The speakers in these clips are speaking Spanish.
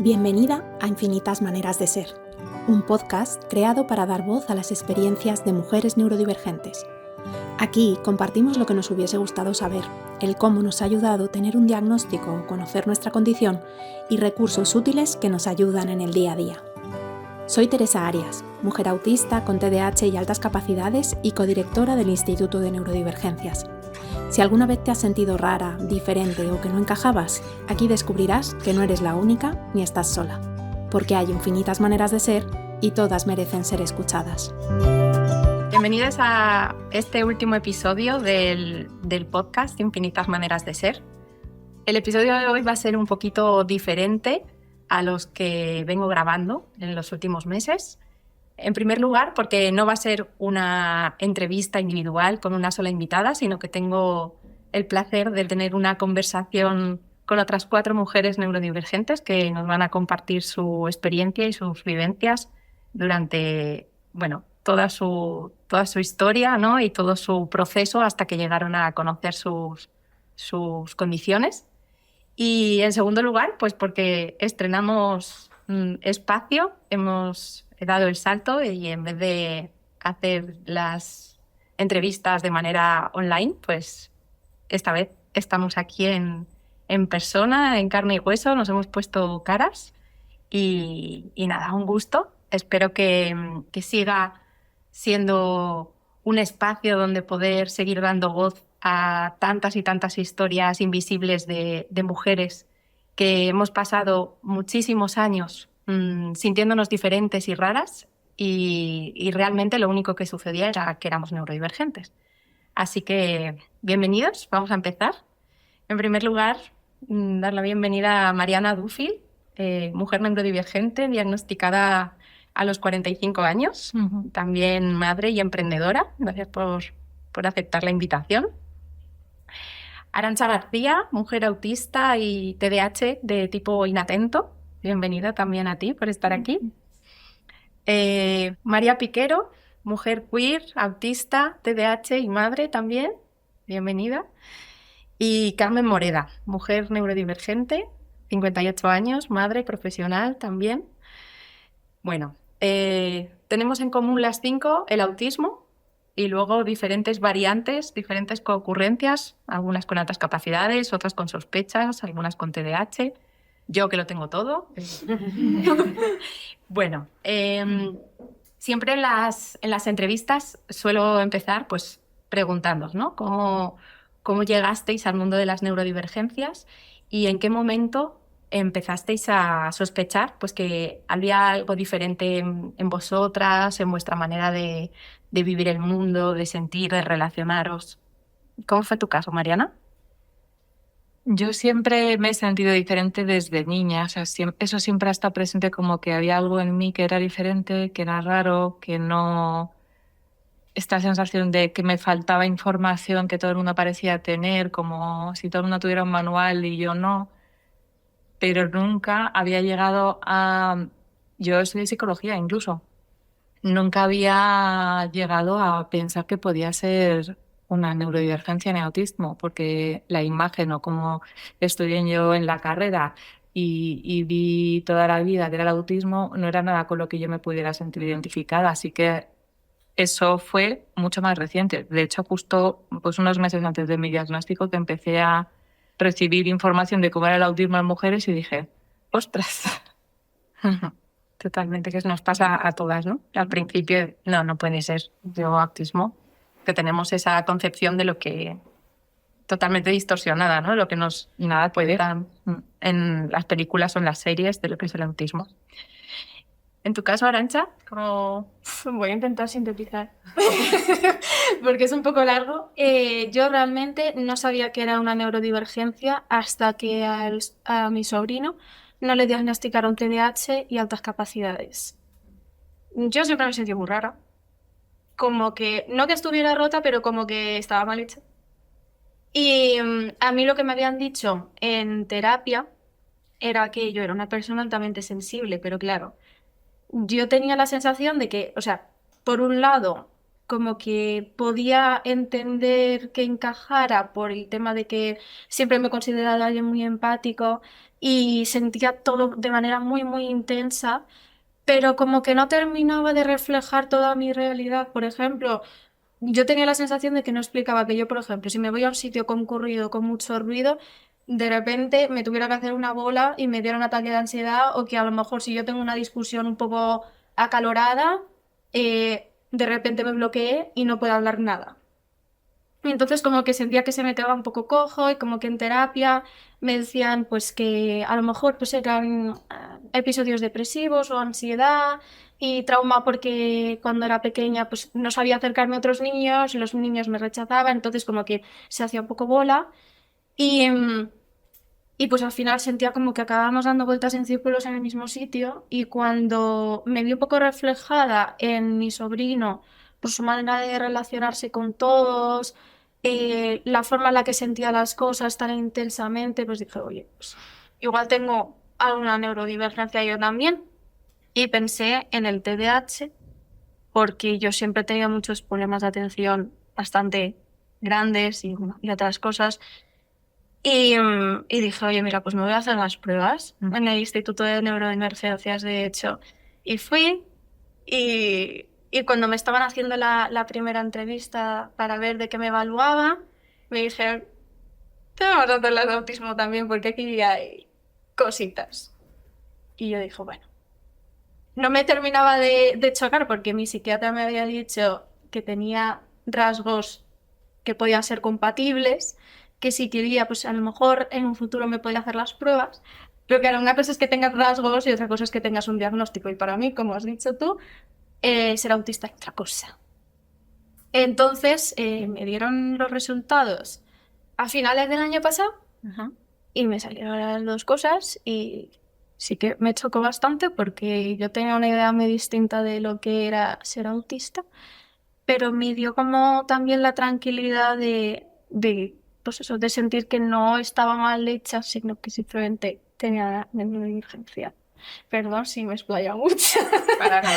Bienvenida a Infinitas Maneras de Ser, un podcast creado para dar voz a las experiencias de mujeres neurodivergentes. Aquí compartimos lo que nos hubiese gustado saber, el cómo nos ha ayudado tener un diagnóstico o conocer nuestra condición y recursos útiles que nos ayudan en el día a día. Soy Teresa Arias, mujer autista con TDAH y altas capacidades y codirectora del Instituto de Neurodivergencias. Si alguna vez te has sentido rara, diferente o que no encajabas, aquí descubrirás que no eres la única ni estás sola, porque hay infinitas maneras de ser y todas merecen ser escuchadas. Bienvenidos a este último episodio del podcast Infinitas Maneras de Ser. El episodio de hoy va a ser un poquito diferente a los que vengo grabando en los últimos meses. En primer lugar, porque no va a ser una entrevista individual con una sola invitada, sino que tengo el placer de tener una conversación con otras 4 mujeres neurodivergentes que nos van a compartir su experiencia y sus vivencias durante, toda su historia, ¿no? Y todo su proceso hasta que llegaron a conocer sus condiciones. Y en segundo lugar, pues porque estrenamos espacio, hemos dado el salto y en vez de hacer las entrevistas de manera online, pues esta vez estamos aquí en persona, en carne y hueso, nos hemos puesto caras y nada, un gusto. Espero que siga siendo un espacio donde poder seguir dando voz a tantas y tantas historias invisibles de mujeres que hemos pasado muchísimos años sintiéndonos diferentes y raras y realmente lo único que sucedía era que éramos neurodivergentes. Así que bienvenidos, vamos a empezar. En primer lugar, dar la bienvenida a Mariana Dufil, mujer neurodivergente diagnosticada a los 45 años, también madre y emprendedora. Gracias por aceptar la invitación. Arantxa García, mujer autista y TDAH de tipo inatento. Bienvenida también a ti por estar aquí. María Piquero, mujer queer, autista, TDAH y madre también. Bienvenida. Y Carmen Moreda, mujer neurodivergente, 58 años, madre profesional también. Bueno, tenemos en común las 5 el autismo y luego diferentes variantes, diferentes concurrencias, algunas con altas capacidades, otras con sospechas, algunas con TDAH. Yo que lo tengo todo. Bueno, siempre en las entrevistas suelo empezar pues preguntándoos, ¿no? ¿Cómo llegasteis al mundo de las neurodivergencias y en qué momento empezasteis a sospechar pues, que había algo diferente en vosotras, en vuestra manera de vivir el mundo, de sentir, de relacionaros? ¿Cómo fue tu caso, Mariana? Yo siempre me he sentido diferente desde niña, o sea, eso siempre ha estado presente, como que había algo en mí que era diferente, que era raro, que no... Esta sensación de que me faltaba información que todo el mundo parecía tener, como si todo el mundo tuviera un manual y yo no, pero nunca había llegado a... Yo estudié psicología incluso. Nunca había llegado a pensar que podía ser una neurodivergencia en autismo, porque la imagen o como estudié yo en la carrera y vi toda la vida que era el autismo, no era nada con lo que yo me pudiera sentir identificada. Así que eso fue mucho más reciente. De hecho, justo pues, unos meses antes de mi diagnóstico que empecé a recibir información de cómo era el autismo en mujeres y dije, ¡ostras! Totalmente, que nos pasa a todas, ¿no? Al principio, no puede ser yo autismo, que tenemos esa concepción de lo que totalmente distorsionada, ¿no? Lo que nos Nada puede dar en las películas o en las series de lo que es el autismo. En tu caso, Arantxa, ¿cómo...? Voy a intentar sintetizar porque es un poco largo. Yo realmente no sabía que era una neurodivergencia hasta que a mi sobrino no le diagnosticaron TDAH y altas capacidades. Yo siempre me sentí muy rara. Como que, no que estuviera rota, pero como que estaba mal hecha. Y a mí lo que me habían dicho en terapia era que yo era una persona altamente sensible, pero claro, yo tenía la sensación de que, o sea, por un lado, como que podía entender que encajara por el tema de que siempre me he considerado alguien muy empático y sentía todo de manera muy, muy intensa, pero como que no terminaba de reflejar toda mi realidad. Por ejemplo, yo tenía la sensación de que no explicaba que yo, por ejemplo, si me voy a un sitio concurrido con mucho ruido, de repente me tuviera que hacer una bola y me diera un ataque de ansiedad, o que a lo mejor si yo tengo una discusión un poco acalorada, de repente me bloqueé y no puedo hablar nada. Y entonces como que sentía que se me quedaba un poco cojo y como que en terapia me decían pues que a lo mejor pues eran episodios depresivos o ansiedad y trauma porque cuando era pequeña pues no sabía acercarme a otros niños y los niños me rechazaban, entonces como que se hacía un poco bola y, y pues al final sentía como que acabábamos dando vueltas en círculos en el mismo sitio, y cuando me vi un poco reflejada en mi sobrino, por su manera de relacionarse con todos, la forma en la que sentía las cosas tan intensamente, pues dije, oye, pues igual tengo alguna neurodivergencia yo también. Y pensé en el TDAH porque yo siempre he tenido muchos problemas de atención bastante grandes y otras cosas. Y dije, oye, mira, pues me voy a hacer las pruebas en el Instituto de Neurodivergencias, de hecho. Y fui, y cuando me estaban haciendo la primera entrevista para ver de qué me evaluaba, me dijeron, te vamos a hacer la de autismo también porque aquí hay cositas. Y yo dije, bueno, no me terminaba de chocar porque mi psiquiatra me había dicho que tenía rasgos que podían ser compatibles, que si quería, pues a lo mejor en un futuro me podía hacer las pruebas, pero claro, una cosa es que tengas rasgos y otra cosa es que tengas un diagnóstico, y para mí, como has dicho tú, ser autista es otra cosa. Entonces, me dieron los resultados a finales del año pasado y me salieron las dos cosas, y sí que me chocó bastante porque yo tenía una idea muy distinta de lo que era ser autista, pero me dio como también la tranquilidad pues eso, de sentir que no estaba mal hecha, sino que simplemente tenía neurodivergencia. Perdón si me explaya mucho. Para nada.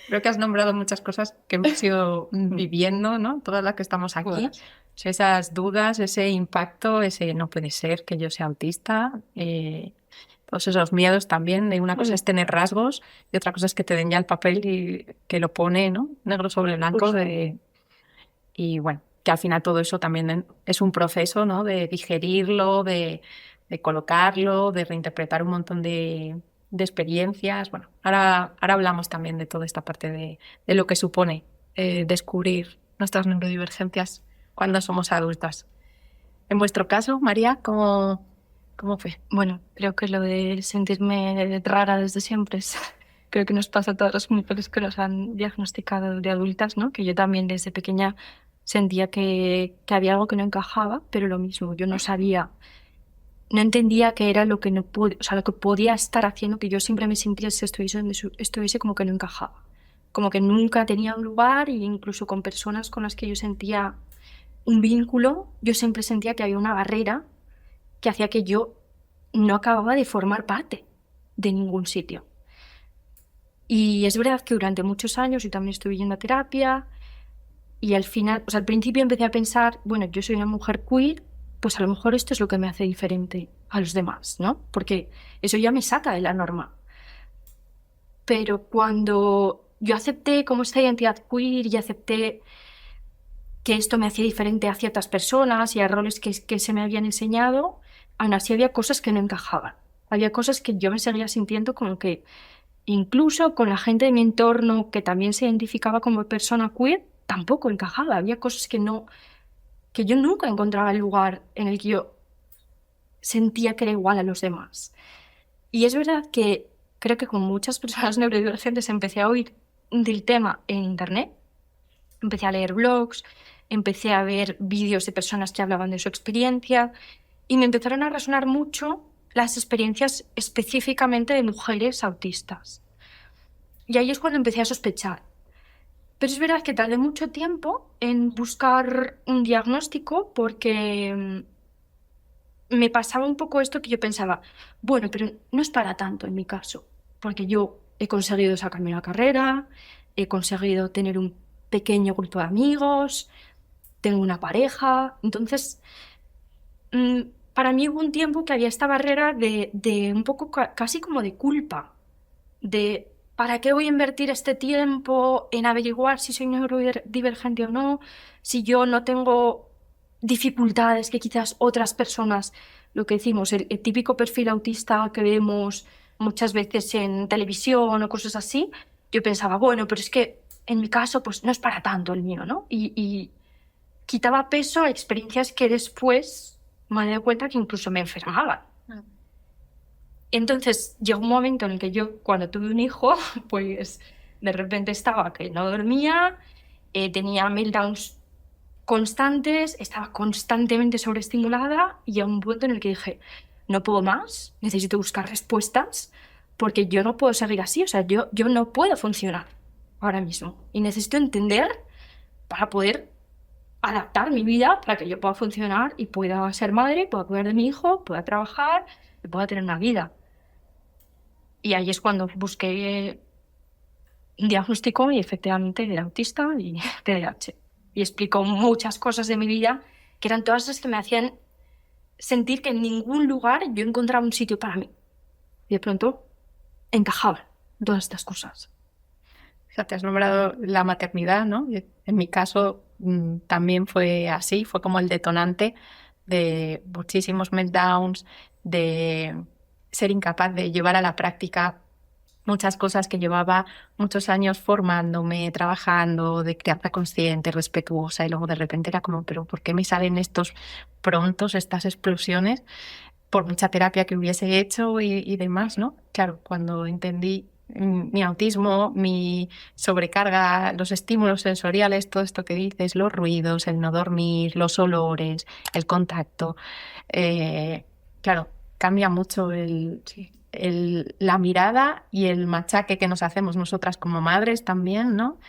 Creo que has nombrado muchas cosas que hemos ido viviendo, ¿no? Todas las que estamos aquí. Todas. Esas dudas, ese impacto, ese no puede ser que yo sea autista, todos esos miedos también. De una cosa es tener rasgos y otra cosa es que te den ya el papel y que lo pone, ¿no? Negro sobre blanco. Y bueno, que al final todo eso también es un proceso, ¿no? De digerirlo, de colocarlo, de reinterpretar un montón de experiencias. Bueno, ahora hablamos también de toda esta parte de lo que supone descubrir nuestras neurodivergencias cuando somos adultas. En vuestro caso, María, ¿cómo fue? Bueno, creo que lo de sentirme rara desde siempre creo que nos pasa a todas las mujeres que nos han diagnosticado de adultas, ¿no? Que yo también desde pequeña sentía que había algo que no encajaba, pero lo mismo, yo no sabía, no entendía qué era lo que no o sea, lo que podía estar haciendo que yo siempre me sintiese estuviese como que no encajaba, como que nunca tenía un lugar, e incluso con personas con las que yo sentía un vínculo, yo siempre sentía que había una barrera que hacía que yo no acababa de formar parte de ningún sitio. Y es verdad que durante muchos años yo también estuve yendo a terapia, y al final, o sea, al principio empecé a pensar, bueno, yo soy una mujer queer, pues a lo mejor esto es lo que me hace diferente a los demás, ¿no? Porque eso ya me saca de la norma. Pero cuando yo acepté como esta identidad queer y acepté que esto me hacía diferente a ciertas personas y a roles que se me habían enseñado, aún así había cosas que no encajaban. Había cosas que yo me seguía sintiendo como que, incluso con la gente de mi entorno que también se identificaba como persona queer, tampoco encajaba. Había cosas que yo nunca encontraba el lugar en el que yo sentía que era igual a los demás. Y es verdad que creo que con muchas personas neurodivergentes empecé a oír del tema en internet, empecé a leer blogs, empecé a ver vídeos de personas que hablaban de su experiencia, y me empezaron a resonar mucho las experiencias específicamente de mujeres autistas. Y ahí es cuando empecé a sospechar. Pero es verdad que tardé mucho tiempo en buscar un diagnóstico porque me pasaba un poco esto que yo pensaba, bueno, pero no es para tanto en mi caso, porque yo he conseguido sacarme una carrera, he conseguido tener un pequeño grupo de amigos, tengo una pareja. Entonces, para mí hubo un tiempo que había esta barrera de un poco casi como de culpa, de ¿para qué voy a invertir este tiempo en averiguar si soy neurodivergente o no? Si yo no tengo dificultades que quizás otras personas, lo que decimos, el típico perfil autista que vemos muchas veces en televisión o cosas así, yo pensaba, bueno, pero es que en mi caso pues no es para tanto el mío, ¿no? Y quitaba peso a experiencias que después me he dado cuenta que incluso me enfermaban. Entonces llegó un momento en el que yo, cuando tuve un hijo, pues de repente estaba que no dormía, tenía meltdowns constantes, estaba constantemente sobreestimulada y a un punto en el que dije, no puedo más, necesito buscar respuestas porque yo no puedo seguir así, o sea, yo no puedo funcionar ahora mismo y necesito entender para poder adaptar mi vida para que yo pueda funcionar y pueda ser madre, pueda cuidar de mi hijo, pueda trabajar y pueda tener una vida. Y ahí es cuando busqué un diagnóstico y efectivamente era autista y TDAH. Y explicó muchas cosas de mi vida que eran todas las que me hacían sentir que en ningún lugar yo encontraba un sitio para mí. Y de pronto encajaban todas estas cosas. O sea, te has nombrado la maternidad, ¿no? En mi caso también fue así, fue como el detonante de muchísimos meltdowns, de ser incapaz de llevar a la práctica muchas cosas que llevaba muchos años formándome, trabajando, de crianza consciente, respetuosa, y luego de repente era como, pero ¿por qué me salen estos prontos, estas explosiones? Por mucha terapia que hubiese hecho y demás, ¿no? Claro, cuando entendí mi autismo, mi sobrecarga, los estímulos sensoriales, todo esto que dices, los ruidos, el no dormir, los olores, el contacto, claro, cambia mucho la mirada y el machaque que nos hacemos nosotras como madres también, ¿no?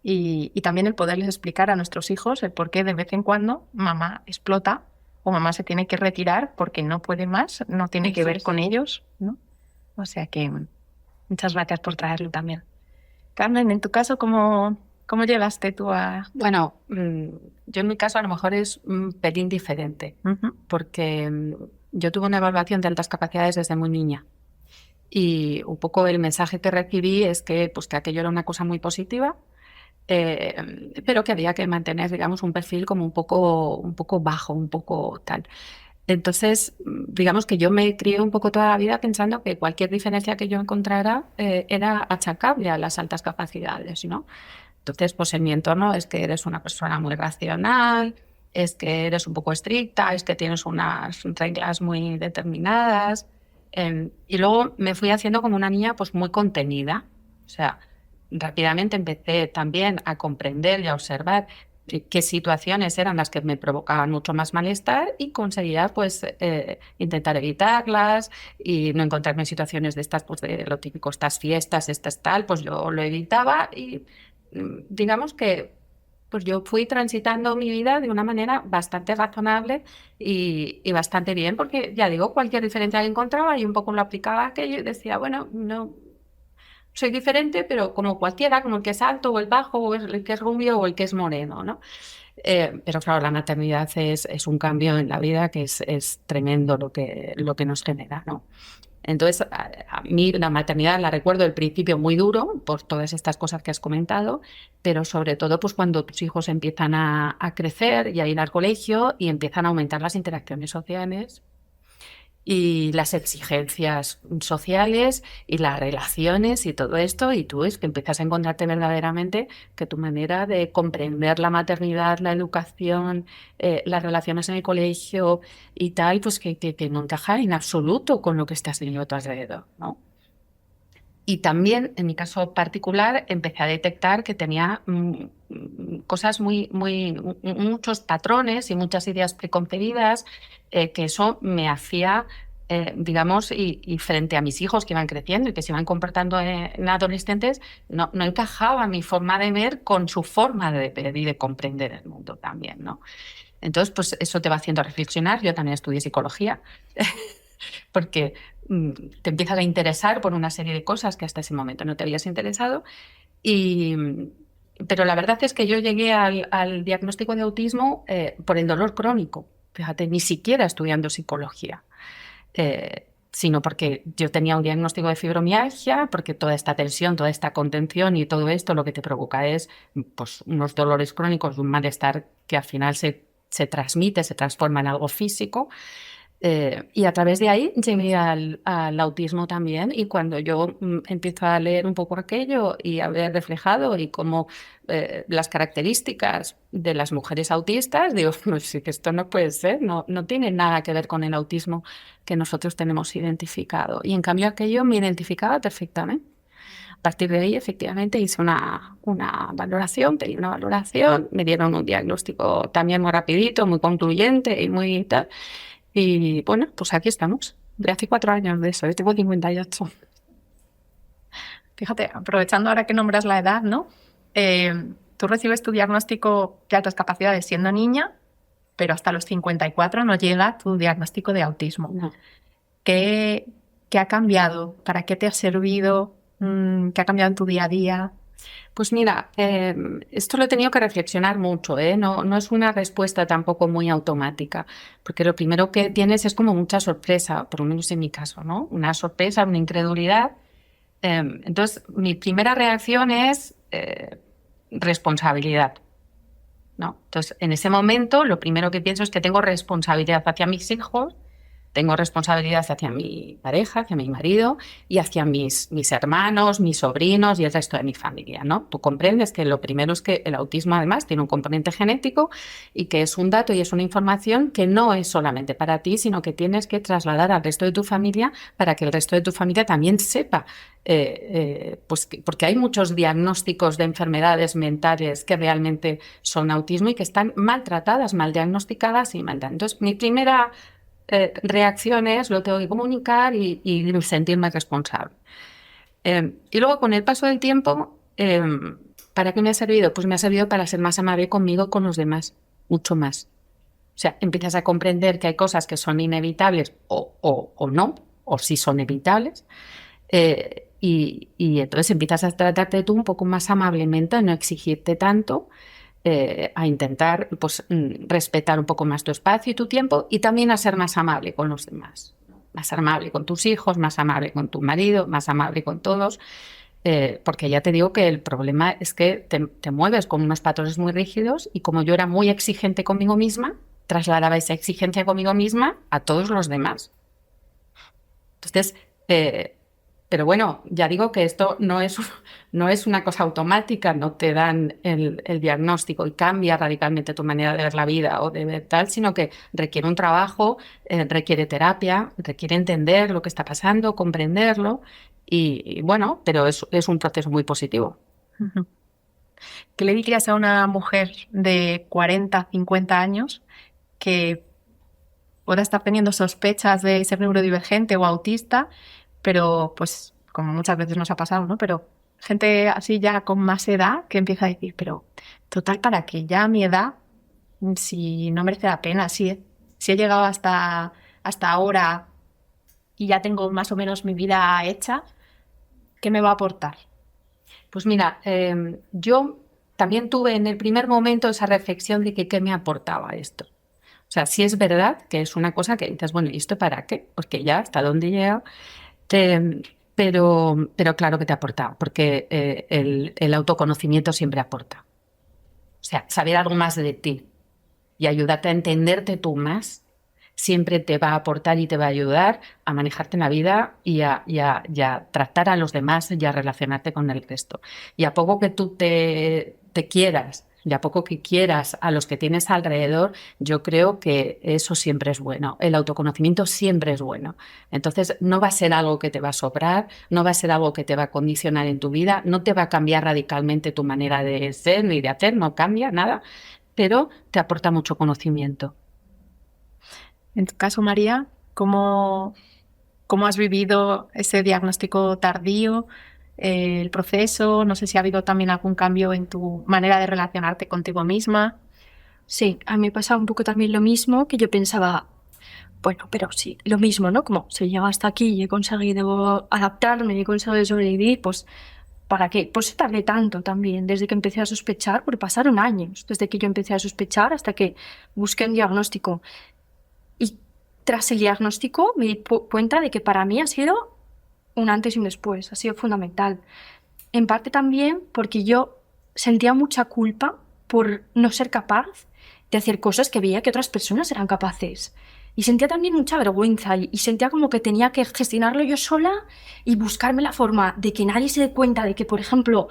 Y también el poderles explicar a nuestros hijos el por qué de vez en cuando mamá explota o mamá se tiene que retirar porque no puede más, no tiene que ver con ellos, ¿no? O sea que muchas gracias por traerlo también. Carmen, en tu caso, ¿cómo llegaste tú a...? Bueno, yo en mi caso a lo mejor es un pelín diferente, porque yo tuve una evaluación de altas capacidades desde muy niña. Y un poco el mensaje que recibí es que, pues, que aquello era una cosa muy positiva, pero que había que mantener, digamos, un perfil como un poco bajo, un poco tal. Entonces, digamos que yo me crié un poco toda la vida pensando que cualquier diferencia que yo encontrara era achacable a las altas capacidades, ¿no? Entonces, pues en mi entorno es que eres una persona muy racional, es que eres un poco estricta, es que tienes unas reglas muy determinadas. Y luego me fui haciendo como una niña pues muy contenida. O sea, rápidamente empecé también a comprender y a observar qué situaciones eran las que me provocaban mucho más malestar y conseguía pues intentar evitarlas y no encontrarme en situaciones de estas, pues de lo típico, estas fiestas, estas tal, pues yo lo evitaba y digamos que pues yo fui transitando mi vida de una manera bastante razonable y bastante bien, porque ya digo, cualquier diferencia que encontraba y un poco lo aplicaba a aquello y decía, bueno, no soy diferente, pero como cualquiera, como el que es alto o el bajo, o el que es rubio o el que es moreno, ¿no? Pero claro, la maternidad es un cambio en la vida que es tremendo lo que nos genera, ¿no? Entonces, a mí la maternidad la recuerdo al principio muy duro por todas estas cosas que has comentado, pero sobre todo pues cuando tus hijos empiezan a crecer y a ir al colegio y empiezan a aumentar las interacciones sociales y las exigencias sociales y las relaciones y todo esto, y tú es que empiezas a encontrarte verdaderamente que tu manera de comprender la maternidad, la educación, las relaciones en el colegio y tal, pues que no encaja en absoluto con lo que estás teniendo a tu alrededor, ¿no? Y también, en mi caso particular, empecé a detectar que tenía cosas muchos patrones y muchas ideas preconcebidas, que eso me hacía, digamos, y frente a mis hijos que iban creciendo y que se iban comportando en adolescentes, no encajaba mi forma de ver con su forma de ver y de comprender el mundo también, ¿no? Entonces, pues eso te va haciendo reflexionar. Yo también estudié psicología. Porque te empiezas a interesar por una serie de cosas que hasta ese momento no te habías interesado y Pero la verdad es que yo llegué al diagnóstico de autismo por el dolor crónico. Fíjate, ni siquiera estudiando psicología, sino porque yo tenía un diagnóstico de fibromialgia, porque toda esta tensión, toda esta contención y todo esto lo que te provoca es pues, unos dolores crónicos, un malestar que al final se transmite, se transforma en algo físico. Y a través de ahí llegué al autismo también, y cuando yo empiezo a leer un poco aquello y a ver reflejado y cómo las características de las mujeres autistas, digo, pues sí que esto no puede ser, no tiene nada que ver con el autismo que nosotros tenemos identificado. Y en cambio aquello me identificaba perfectamente. A partir de ahí, efectivamente, hice una valoración, pedí una valoración, me dieron un diagnóstico también muy rapidito, muy concluyente y muy tal. Y bueno, pues aquí estamos. De hace 4 años de eso, yo tengo 58. Fíjate, aprovechando ahora que nombras la edad, ¿no? Tú recibes tu diagnóstico de altas capacidades siendo niña, pero hasta los 54 no llega tu diagnóstico de autismo. No. ¿Qué ha cambiado? ¿Para qué te ha servido? ¿Qué ha cambiado en tu día a día? Pues mira, esto lo he tenido que reflexionar mucho, ¿eh? No es una respuesta tampoco muy automática, porque lo primero que tienes es como mucha sorpresa, por lo menos en mi caso, ¿no? Una sorpresa, una incredulidad. Entonces, mi primera reacción es responsabilidad, ¿no? Entonces, en ese momento, lo primero que pienso es que tengo responsabilidad hacia mis hijos, tengo responsabilidad hacia mi pareja, hacia mi marido y hacia mis hermanos, mis sobrinos y el resto de mi familia, ¿no? Tú comprendes que lo primero es que el autismo además tiene un componente genético y que es un dato y es una información que no es solamente para ti, sino que tienes que trasladar al resto de tu familia para que el resto de tu familia también sepa. Pues porque hay muchos diagnósticos de enfermedades mentales que realmente son autismo y que están mal tratadas, mal diagnosticadas y mal. Entonces, mi primera reacciones, lo tengo que comunicar y sentirme responsable. Y luego, con el paso del tiempo, ¿para qué me ha servido? Pues me ha servido para ser más amable conmigo y con los demás, mucho más. O sea, empiezas a comprender que hay cosas que son inevitables o no, o sí son evitables, y entonces empiezas a tratarte tú un poco más amablemente, a no exigirte tanto, a intentar pues, respetar un poco más tu espacio y tu tiempo, y también a ser más amable con los demás, más amable con tus hijos, más amable con tu marido, más amable con todos, porque ya te digo que el problema es que te mueves con unos patrones muy rígidos, y como yo era muy exigente conmigo misma, trasladaba esa exigencia conmigo misma a todos los demás. Entonces, pero bueno, ya digo que esto no es una cosa automática, no te dan el diagnóstico y cambia radicalmente tu manera de ver la vida o de ver tal, sino que requiere un trabajo, requiere terapia, requiere entender lo que está pasando, comprenderlo y bueno, pero es un proceso muy positivo. ¿Qué le dirías a una mujer de 40, 50 años que ahora está teniendo sospechas de ser neurodivergente o autista, pero pues como muchas veces nos ha pasado, ¿no? Pero gente así ya con más edad que empieza a decir, pero total, ¿para qué? Ya a mi edad, si no merece la pena, si he llegado hasta ahora y ya tengo más o menos mi vida hecha, ¿qué me va a aportar? Pues mira, yo también tuve en el primer momento esa reflexión de que qué me aportaba esto. O sea, sí es verdad que es una cosa que dices, bueno, ¿y esto para qué? Porque ya hasta dónde llega. Pero claro que te aporta, porque el autoconocimiento siempre aporta. O sea, saber algo más de ti y ayudarte a entenderte tú más siempre te va a aportar y te va a ayudar a manejarte en la vida y a tratar a los demás y a relacionarte con el resto. Y a poco que tú te quieras, y a poco que quieras a los que tienes alrededor, yo creo que eso siempre es bueno. El autoconocimiento siempre es bueno. Entonces, no va a ser algo que te va a sobrar, no va a ser algo que te va a condicionar en tu vida, no te va a cambiar radicalmente tu manera de ser ni de hacer, no cambia nada, pero te aporta mucho conocimiento. En tu caso, María, ¿cómo has vivido ese diagnóstico tardío, el proceso? No sé si ha habido también algún cambio en tu manera de relacionarte contigo misma. Sí, a mí me pasaba un poco también lo mismo, que yo pensaba, bueno, pero sí, lo mismo, ¿no? Como si llega hasta aquí y he conseguido adaptarme y he conseguido sobrevivir, pues ¿Para qué? Por eso tardé tanto también, desde que empecé a sospechar, porque pasaron años, desde que yo empecé a sospechar hasta que busqué un diagnóstico. Y tras el diagnóstico me di cuenta de que para mí ha sido un antes y un después, ha sido fundamental. En parte también porque yo sentía mucha culpa por no ser capaz de hacer cosas que veía que otras personas eran capaces. Y sentía también mucha vergüenza y sentía como que tenía que gestionarlo yo sola y buscarme la forma de que nadie se dé cuenta de que, por ejemplo,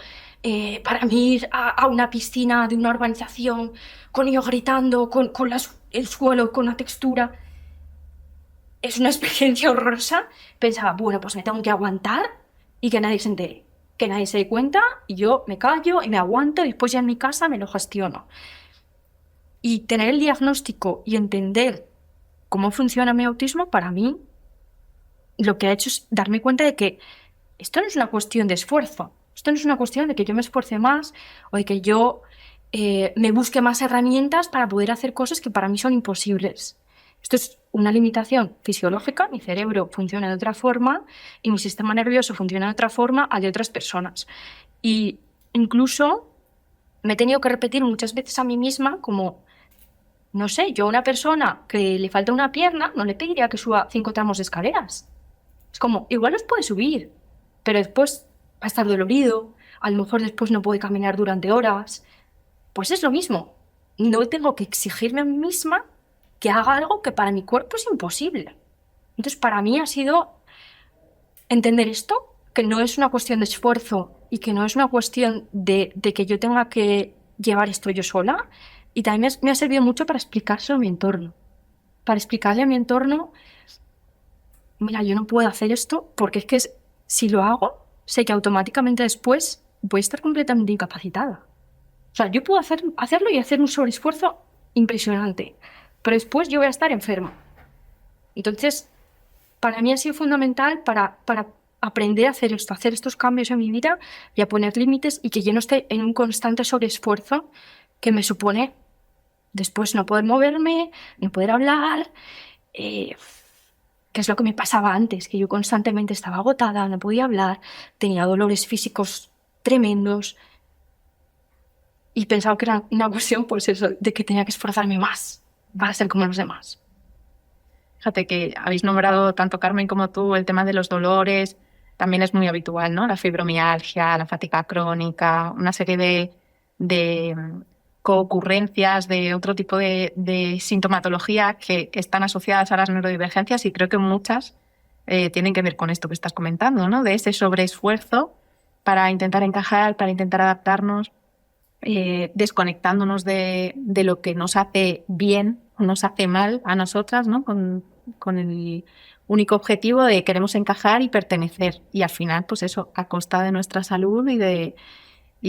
para mí ir a una piscina de una urbanización con ellos gritando, con el suelo, con la textura, es una experiencia horrorosa. Pensaba, bueno, pues me tengo que aguantar y que nadie se entere, que nadie se dé cuenta y yo me callo y me aguanto y después ya en mi casa me lo gestiono. Y tener el diagnóstico y entender cómo funciona mi autismo, para mí, lo que ha hecho es darme cuenta de que esto no es una cuestión de esfuerzo. Esto no es una cuestión de que yo me esfuerce más o de que yo me busque más herramientas para poder hacer cosas que para mí son imposibles. Esto es una limitación fisiológica. Mi cerebro funciona de otra forma y mi sistema nervioso funciona de otra forma al de otras personas. Y incluso me he tenido que repetir muchas veces a mí misma como... No sé, yo a una persona que le falta una pierna no le pediría que suba 5 tramos de escaleras. Es como, igual los puede subir, pero después va a estar dolorido, a lo mejor después no puede caminar durante horas. Pues es lo mismo. No tengo que exigirme a mí misma que haga algo que para mi cuerpo es imposible. Entonces, para mí ha sido entender esto, que no es una cuestión de esfuerzo y que no es una cuestión de que yo tenga que llevar esto yo sola. Y también me ha servido mucho para explicárselo a mi entorno. Para explicarle a mi entorno, mira, yo no puedo hacer esto porque es que si lo hago, sé que automáticamente después voy a estar completamente incapacitada. O sea, yo puedo hacerlo y hacer un sobreesfuerzo impresionante, pero después yo voy a estar enferma. Entonces, para mí ha sido fundamental para aprender a hacer esto, a hacer estos cambios en mi vida y a poner límites y que yo no esté en un constante sobreesfuerzo que me supone después no poder moverme, no poder hablar, que es lo que me pasaba antes, que yo constantemente estaba agotada, no podía hablar, tenía dolores físicos tremendos y pensaba que era una cuestión, pues eso, de que tenía que esforzarme más para ser como los demás. Fíjate que habéis nombrado tanto Carmen como tú el tema de los dolores, también es muy habitual, ¿no? La fibromialgia, la fatiga crónica, una serie de coocurrencias de otro tipo de sintomatología que están asociadas a las neurodivergencias y creo que muchas tienen que ver con esto que estás comentando, ¿no? De ese sobreesfuerzo para intentar encajar, para intentar adaptarnos, desconectándonos de lo que nos hace bien o nos hace mal a nosotras, ¿no? Con el único objetivo de queremos encajar y pertenecer. Y al final, pues eso, a costa de nuestra salud y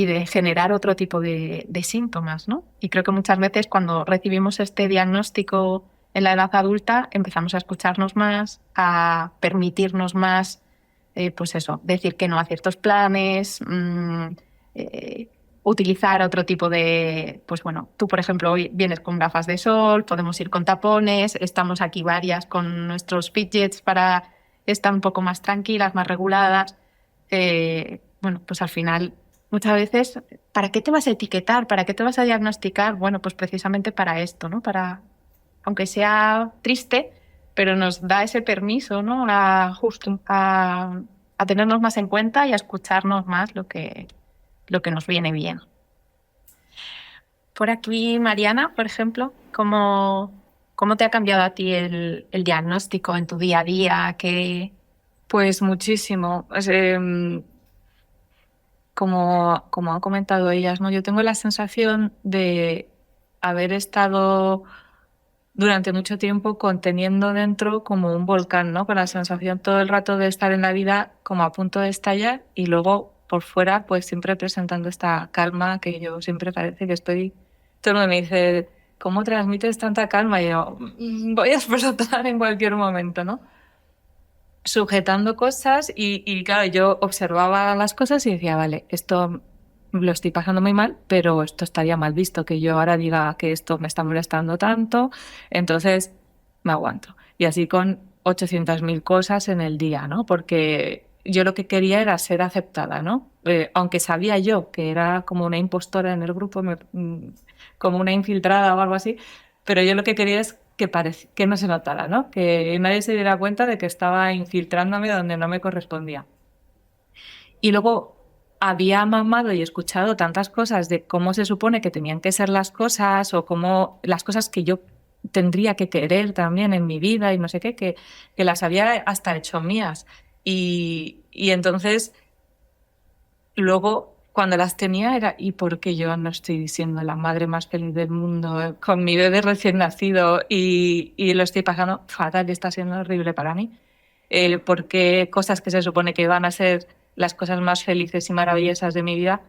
de generar otro tipo de síntomas, ¿no? Y creo que muchas veces cuando recibimos este diagnóstico en la edad adulta empezamos a escucharnos más, a permitirnos más, pues eso, decir que no a ciertos planes, utilizar otro tipo de... Pues bueno, tú por ejemplo hoy vienes con gafas de sol, podemos ir con tapones, estamos aquí varias con nuestros fidgets para estar un poco más tranquilas, más reguladas. Bueno, pues al final... Muchas veces, ¿para qué te vas a etiquetar? ¿Para qué te vas a diagnosticar? Bueno, pues precisamente para esto, ¿no? Para, aunque sea triste, pero nos da ese permiso, ¿no? A tenernos más en cuenta y a escucharnos más lo que nos viene bien. Por aquí, Mariana, por ejemplo, ¿cómo te ha cambiado a ti el diagnóstico en tu día a día? Pues muchísimo. Como han comentado ellas, ¿no? Yo tengo la sensación de haber estado durante mucho tiempo conteniendo dentro como un volcán, ¿no? Con la sensación todo el rato de estar en la vida como a punto de estallar y luego por fuera pues siempre presentando esta calma que yo siempre parece que estoy... Todo el mundo me dice, ¿cómo transmites tanta calma? Y yo, voy a explotar en cualquier momento, ¿no? Sujetando cosas y claro, yo observaba las cosas y decía, vale, esto lo estoy pasando muy mal, pero esto estaría mal visto, que yo ahora diga que esto me está molestando tanto, entonces me aguanto. Y así con 800.000 cosas en el día, ¿no? Porque yo lo que quería era ser aceptada, ¿no? Aunque sabía yo que era como una impostora en el grupo, como una infiltrada o algo así, pero yo lo que quería es que no se notara, ¿no? Que nadie se diera cuenta de que estaba infiltrándome donde no me correspondía. Y luego había mamado y escuchado tantas cosas de cómo se supone que tenían que ser las cosas o cómo las cosas que yo tendría que querer también en mi vida y no sé qué, que las había hasta hecho mías. Y entonces, luego, cuando las tenía era, ¿y por qué yo no estoy siendo la madre más feliz del mundo con mi bebé recién nacido y lo estoy pasando fatal y está siendo horrible para mí? ¿Por qué cosas que se supone que van a ser las cosas más felices y maravillosas de mi vida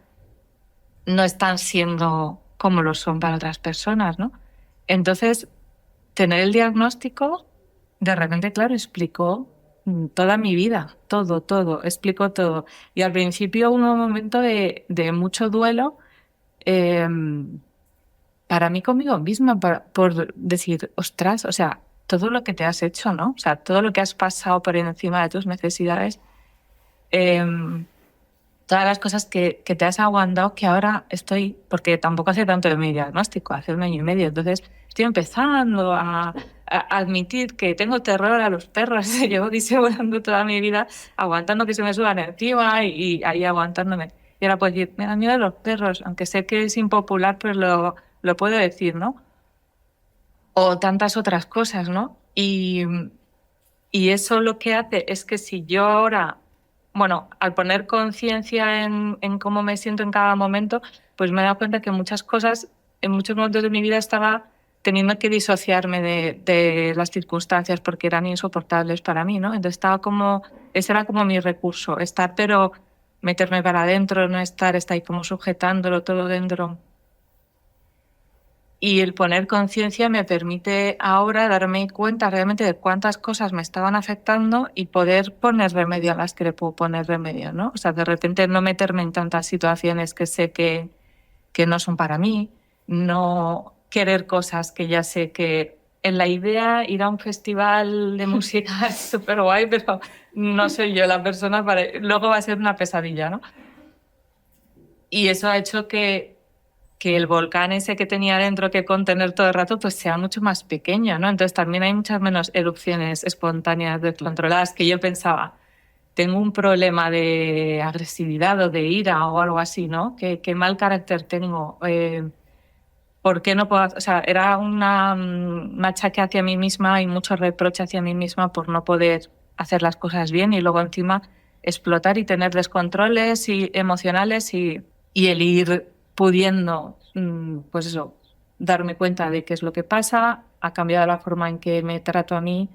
no están siendo como lo son para otras personas, ¿no? Entonces, tener el diagnóstico, de repente, claro, explicó toda mi vida, todo, explicó todo. Y al principio hubo un momento de mucho duelo eh, para mí conmigo misma, por decir, ostras, o sea, todo lo que te has hecho, ¿no? O sea, todo lo que has pasado por encima de tus necesidades, todas las cosas que te has aguantado, que ahora estoy, porque tampoco hace tanto de mi diagnóstico, hace 1 año y medio, entonces estoy empezando a admitir que tengo terror a los perros. Llevo disimulando toda mi vida, aguantando que se me suban encima y ahí aguantándome. Y ahora puedo decir, me da miedo a los perros, aunque sé que es impopular, pues lo puedo decir, ¿no? O tantas otras cosas, ¿no? Y eso lo que hace es que si yo ahora, bueno, al poner conciencia en cómo me siento en cada momento, pues me he dado cuenta que muchas cosas, en muchos momentos de mi vida estaba teniendo que disociarme de las circunstancias porque eran insoportables para mí, ¿no? Entonces ese era como mi recurso, estar, pero meterme para adentro, no estar ahí como sujetándolo todo dentro. Y el poner conciencia me permite ahora darme cuenta realmente de cuántas cosas me estaban afectando y poder poner remedio a las que le puedo poner remedio, ¿no? O sea, de repente no meterme en tantas situaciones que sé que no son para mí, no querer cosas que ya sé que en la idea ir a un festival de música es súper guay, pero no soy yo la persona para... Luego va a ser una pesadilla, ¿no? Y eso ha hecho que el volcán ese que tenía dentro que contener todo el rato pues sea mucho más pequeño, ¿no? Entonces también hay muchas menos erupciones espontáneas descontroladas que yo pensaba, tengo un problema de agresividad o de ira o algo así, ¿no? ¿Qué mal carácter tengo? ¿Por qué no puedo...? O sea, era un machaque hacia mí misma y mucho reproche hacia mí misma por no poder hacer las cosas bien y luego encima explotar y tener descontroles emocionales y el ir pudiendo, pues eso, darme cuenta de qué es lo que pasa, ha cambiado la forma en que me trato a mí,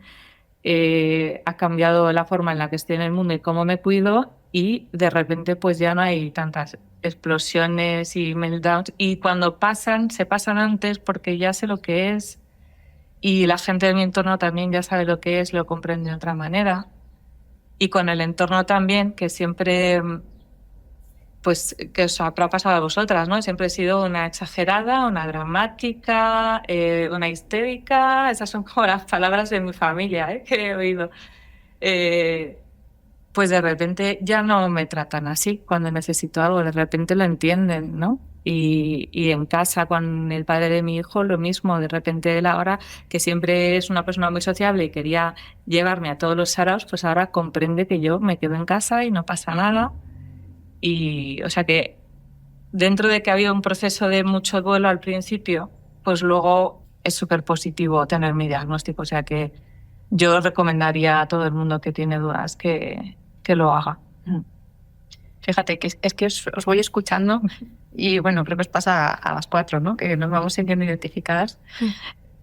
ha cambiado la forma en la que estoy en el mundo y cómo me cuido y de repente pues ya no hay tantas explosiones y meltdowns y cuando pasan, se pasan antes porque ya sé lo que es y la gente de mi entorno también ya sabe lo que es, lo comprende de otra manera y con el entorno también que siempre... Pues que os habrá pasado a vosotras, ¿no? Siempre he sido una exagerada, una dramática, una histérica. Esas son como las palabras de mi familia, que he oído. Pues de repente ya no me tratan así cuando necesito algo, de repente lo entienden, ¿no? Y en casa con el padre de mi hijo lo mismo, de repente él ahora, que siempre es una persona muy sociable y quería llevarme a todos los saraos, pues ahora comprende que yo me quedo en casa y no pasa nada. Y, o sea que dentro de que ha habido un proceso de mucho duelo al principio, pues luego es súper positivo tener mi diagnóstico. O sea que yo recomendaría a todo el mundo que tiene dudas que lo haga. Fíjate, que es que os voy escuchando y bueno, creo que os pasa a las 4, ¿no? Que nos vamos sintiendo identificadas.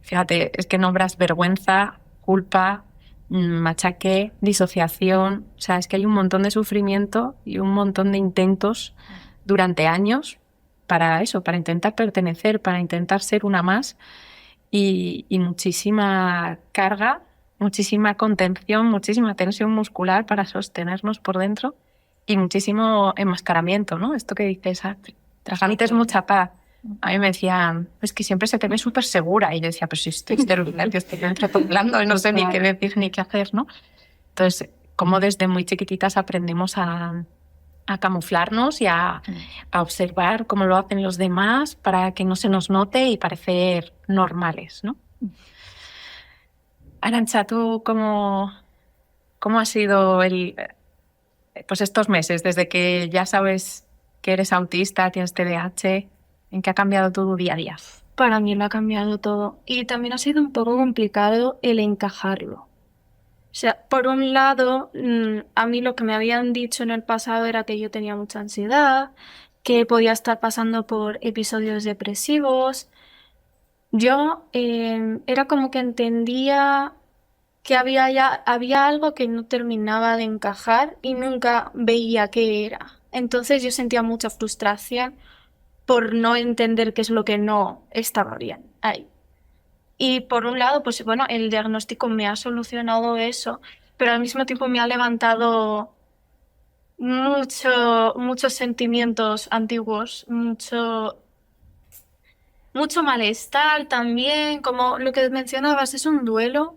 Fíjate, es que nombras vergüenza, culpa, machaque, disociación. O sea, es que hay un montón de sufrimiento y un montón de intentos durante años para eso, para intentar pertenecer, para intentar ser una más y muchísima carga, muchísima contención, muchísima tensión muscular para sostenernos por dentro y muchísimo enmascaramiento, ¿no? Esto que dices, transmites mucha paz. A mí me decían, es que siempre se te ve súper segura. Y yo decía, pero si estoy nerviosa, estoy hablando y no sé ni qué decir ni qué hacer, ¿no? Entonces, cómo desde muy chiquititas aprendemos a camuflarnos y a observar cómo lo hacen los demás para que no se nos note y parecer normales, ¿no? Arantxa, ¿tú cómo ha sido pues estos meses, desde que ya sabes que eres autista, tienes TDAH, en qué ha cambiado tu día a día? Para mí lo ha cambiado todo. Y también ha sido un poco complicado el encajarlo. O sea, por un lado, a mí lo que me habían dicho en el pasado era que yo tenía mucha ansiedad, que podía estar pasando por episodios depresivos. Yo era como que entendía que había algo que no terminaba de encajar y nunca veía qué era. Entonces yo sentía mucha frustración por no entender qué es lo que no estaba bien ahí. Y por un lado, pues bueno, el diagnóstico me ha solucionado eso, pero al mismo tiempo me ha levantado muchos sentimientos antiguos, mucho malestar también, como lo que mencionabas, es un duelo.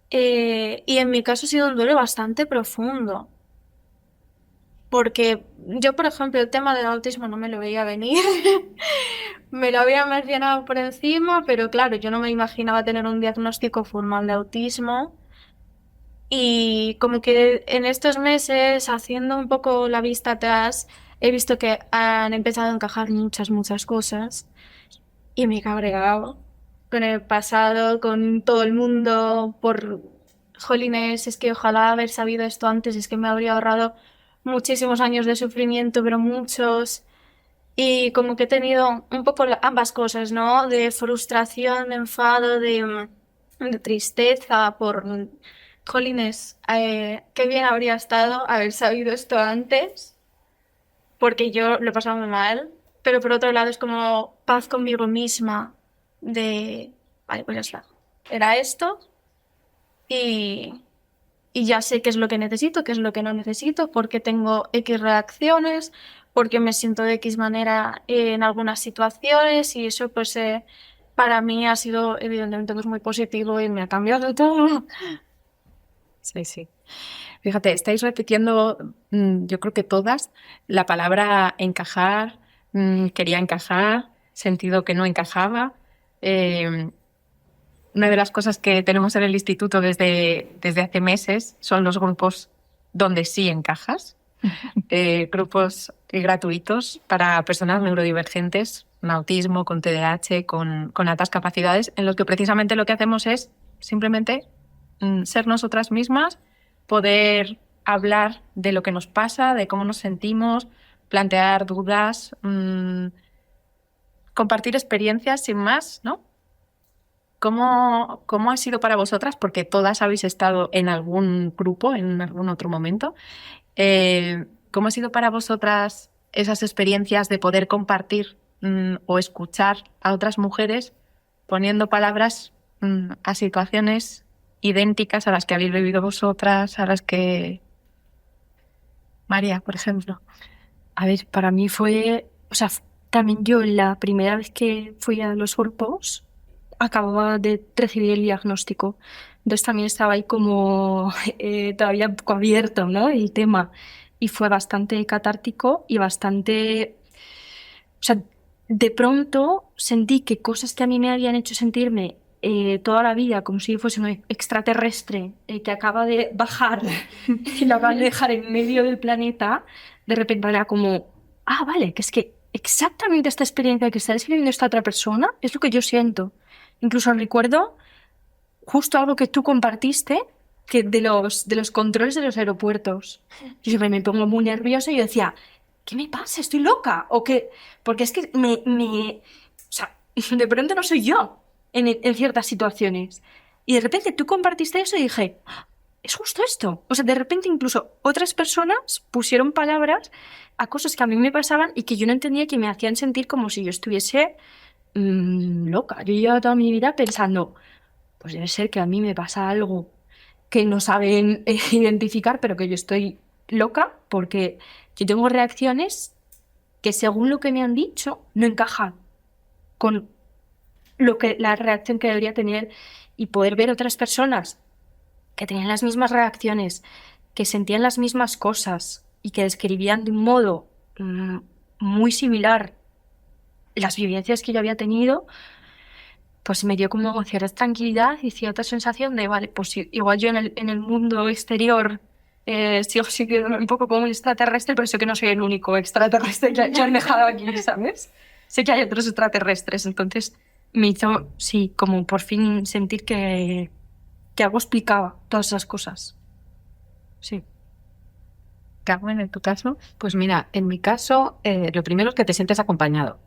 Y en mi caso ha sido un duelo bastante profundo. Porque yo, por ejemplo, el tema del autismo no me lo veía venir. Me lo había mencionado por encima, pero claro, yo no me imaginaba tener un diagnóstico formal de autismo. Y como que en estos meses, haciendo un poco la vista atrás, he visto que han empezado a encajar muchas cosas. Y me he cabreado con el pasado, con todo el mundo, por... Jolines, es que ojalá haber sabido esto antes, es que me habría ahorrado muchísimos años de sufrimiento, pero muchos. Y como que he tenido un poco ambas cosas, ¿no? De frustración, de enfado, de tristeza por... Jolines, qué bien habría estado haber sabido esto antes, porque yo lo he pasado muy mal. Pero por otro lado es como paz conmigo misma de... Vale, pues ya está. Era esto y ya sé qué es lo que necesito, qué es lo que no necesito, por qué tengo X reacciones, por qué me siento de X manera en algunas situaciones y eso pues para mí ha sido evidentemente pues, muy positivo y me ha cambiado todo. Sí. Fíjate, estáis repitiendo, yo creo que todas, la palabra encajar, quería encajar, sentido que no encajaba. Una de las cosas que tenemos en el instituto desde hace meses son los grupos donde sí encajas, grupos gratuitos para personas neurodivergentes, con autismo, con TDAH, con altas capacidades, en los que precisamente lo que hacemos es simplemente ser nosotras mismas, poder hablar de lo que nos pasa, de cómo nos sentimos, plantear dudas, compartir experiencias sin más, ¿no? ¿Cómo ha sido para vosotras? Porque todas habéis estado en algún grupo, en algún otro momento. ¿Cómo ha sido para vosotras esas experiencias de poder compartir o escuchar a otras mujeres poniendo palabras a situaciones idénticas a las que habéis vivido vosotras, a las que... María, por ejemplo. A ver, para mí fue, o sea, también yo la primera vez que fui a los grupos acababa de recibir el diagnóstico. Entonces también estaba ahí como todavía un poco abierto, ¿no? El tema. Y fue bastante catártico y bastante... O sea, de pronto sentí que cosas que a mí me habían hecho sentirme toda la vida como si yo fuese un extraterrestre que acaba de bajar y lo acaban de dejar en medio del planeta, de repente era como, vale, que es que exactamente esta experiencia que está describiendo esta otra persona es lo que yo siento. Incluso recuerdo justo algo que tú compartiste, que de los controles de los aeropuertos. Yo siempre me pongo muy nerviosa y yo decía, ¿qué me pasa? ¿Estoy loca? ¿O qué? Porque es que o sea, de pronto no soy yo en ciertas situaciones. Y de repente tú compartiste eso y dije, es justo esto. O sea, de repente incluso otras personas pusieron palabras a cosas que a mí me pasaban y que yo no entendía, que me hacían sentir como si yo estuviese loca. Yo llevaba toda mi vida pensando, pues debe ser que a mí me pasa algo que no saben identificar, pero que yo estoy loca porque yo tengo reacciones que según lo que me han dicho no encajan con la reacción que debería tener, y poder ver otras personas que tenían las mismas reacciones que sentían las mismas cosas y que describían de un modo muy similar las vivencias que yo había tenido, pues me dio como cierta tranquilidad y cierta sensación de, vale, pues igual yo en el mundo exterior sigo sintiéndome un poco como un extraterrestre, pero sé que no soy el único extraterrestre que han dejado aquí, ¿sabes? Sé que hay otros extraterrestres, entonces me hizo, sí, como por fin sentir que algo explicaba todas esas cosas. Sí. Carmen, ¿en tu caso? Pues mira, en mi caso, lo primero es que te sientes acompañado,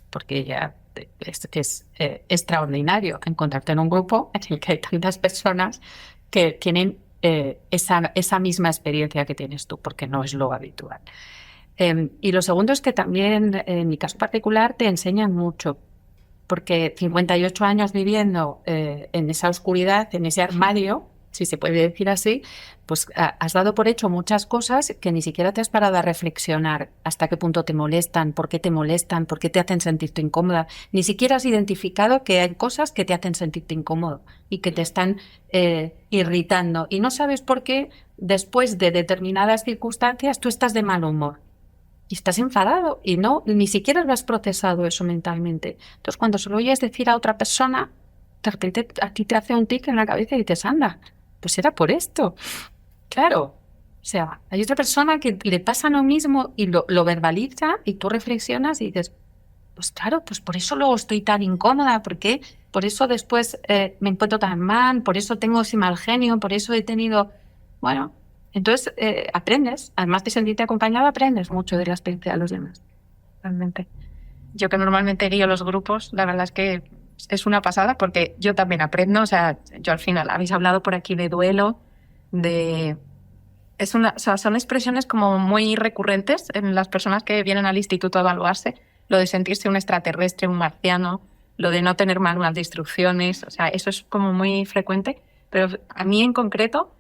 porque ya es extraordinario encontrarte en un grupo en el que hay tantas personas que tienen esa misma experiencia que tienes tú, porque no es lo habitual. Y lo segundo es que también, en mi caso particular, te enseñan mucho, porque 58 años viviendo en esa oscuridad, en ese armario, si se puede decir así, pues has dado por hecho muchas cosas que ni siquiera te has parado a reflexionar hasta qué punto te molestan, por qué te hacen sentirte incómoda. Ni siquiera has identificado que hay cosas que te hacen sentirte incómodo y que te están irritando. Y no sabes por qué, después de determinadas circunstancias, tú estás de mal humor. Y estás enfadado y ni siquiera lo has procesado eso mentalmente. Entonces, cuando se lo oyes decir a otra persona, de repente a ti te hace un tic en la cabeza y dices, anda, pues era por esto. Claro. O sea, hay otra persona que le pasa lo mismo y lo verbaliza y tú reflexionas y dices, pues claro, pues por eso luego estoy tan incómoda, porque por eso después me encuentro tan mal, por eso tengo ese mal genio, por eso he tenido... Bueno... Entonces, aprendes, además de sentirte acompañado, aprendes mucho de la experiencia de los demás. Realmente. Yo que normalmente guío los grupos, la verdad es que es una pasada porque yo también aprendo. O sea, yo al final, habéis hablado por aquí de duelo, o sea, son expresiones como muy recurrentes en las personas que vienen al instituto a evaluarse. Lo de sentirse un extraterrestre, un marciano, lo de no tener manual de instrucciones, o sea, eso es como muy frecuente. Pero a mí en concreto...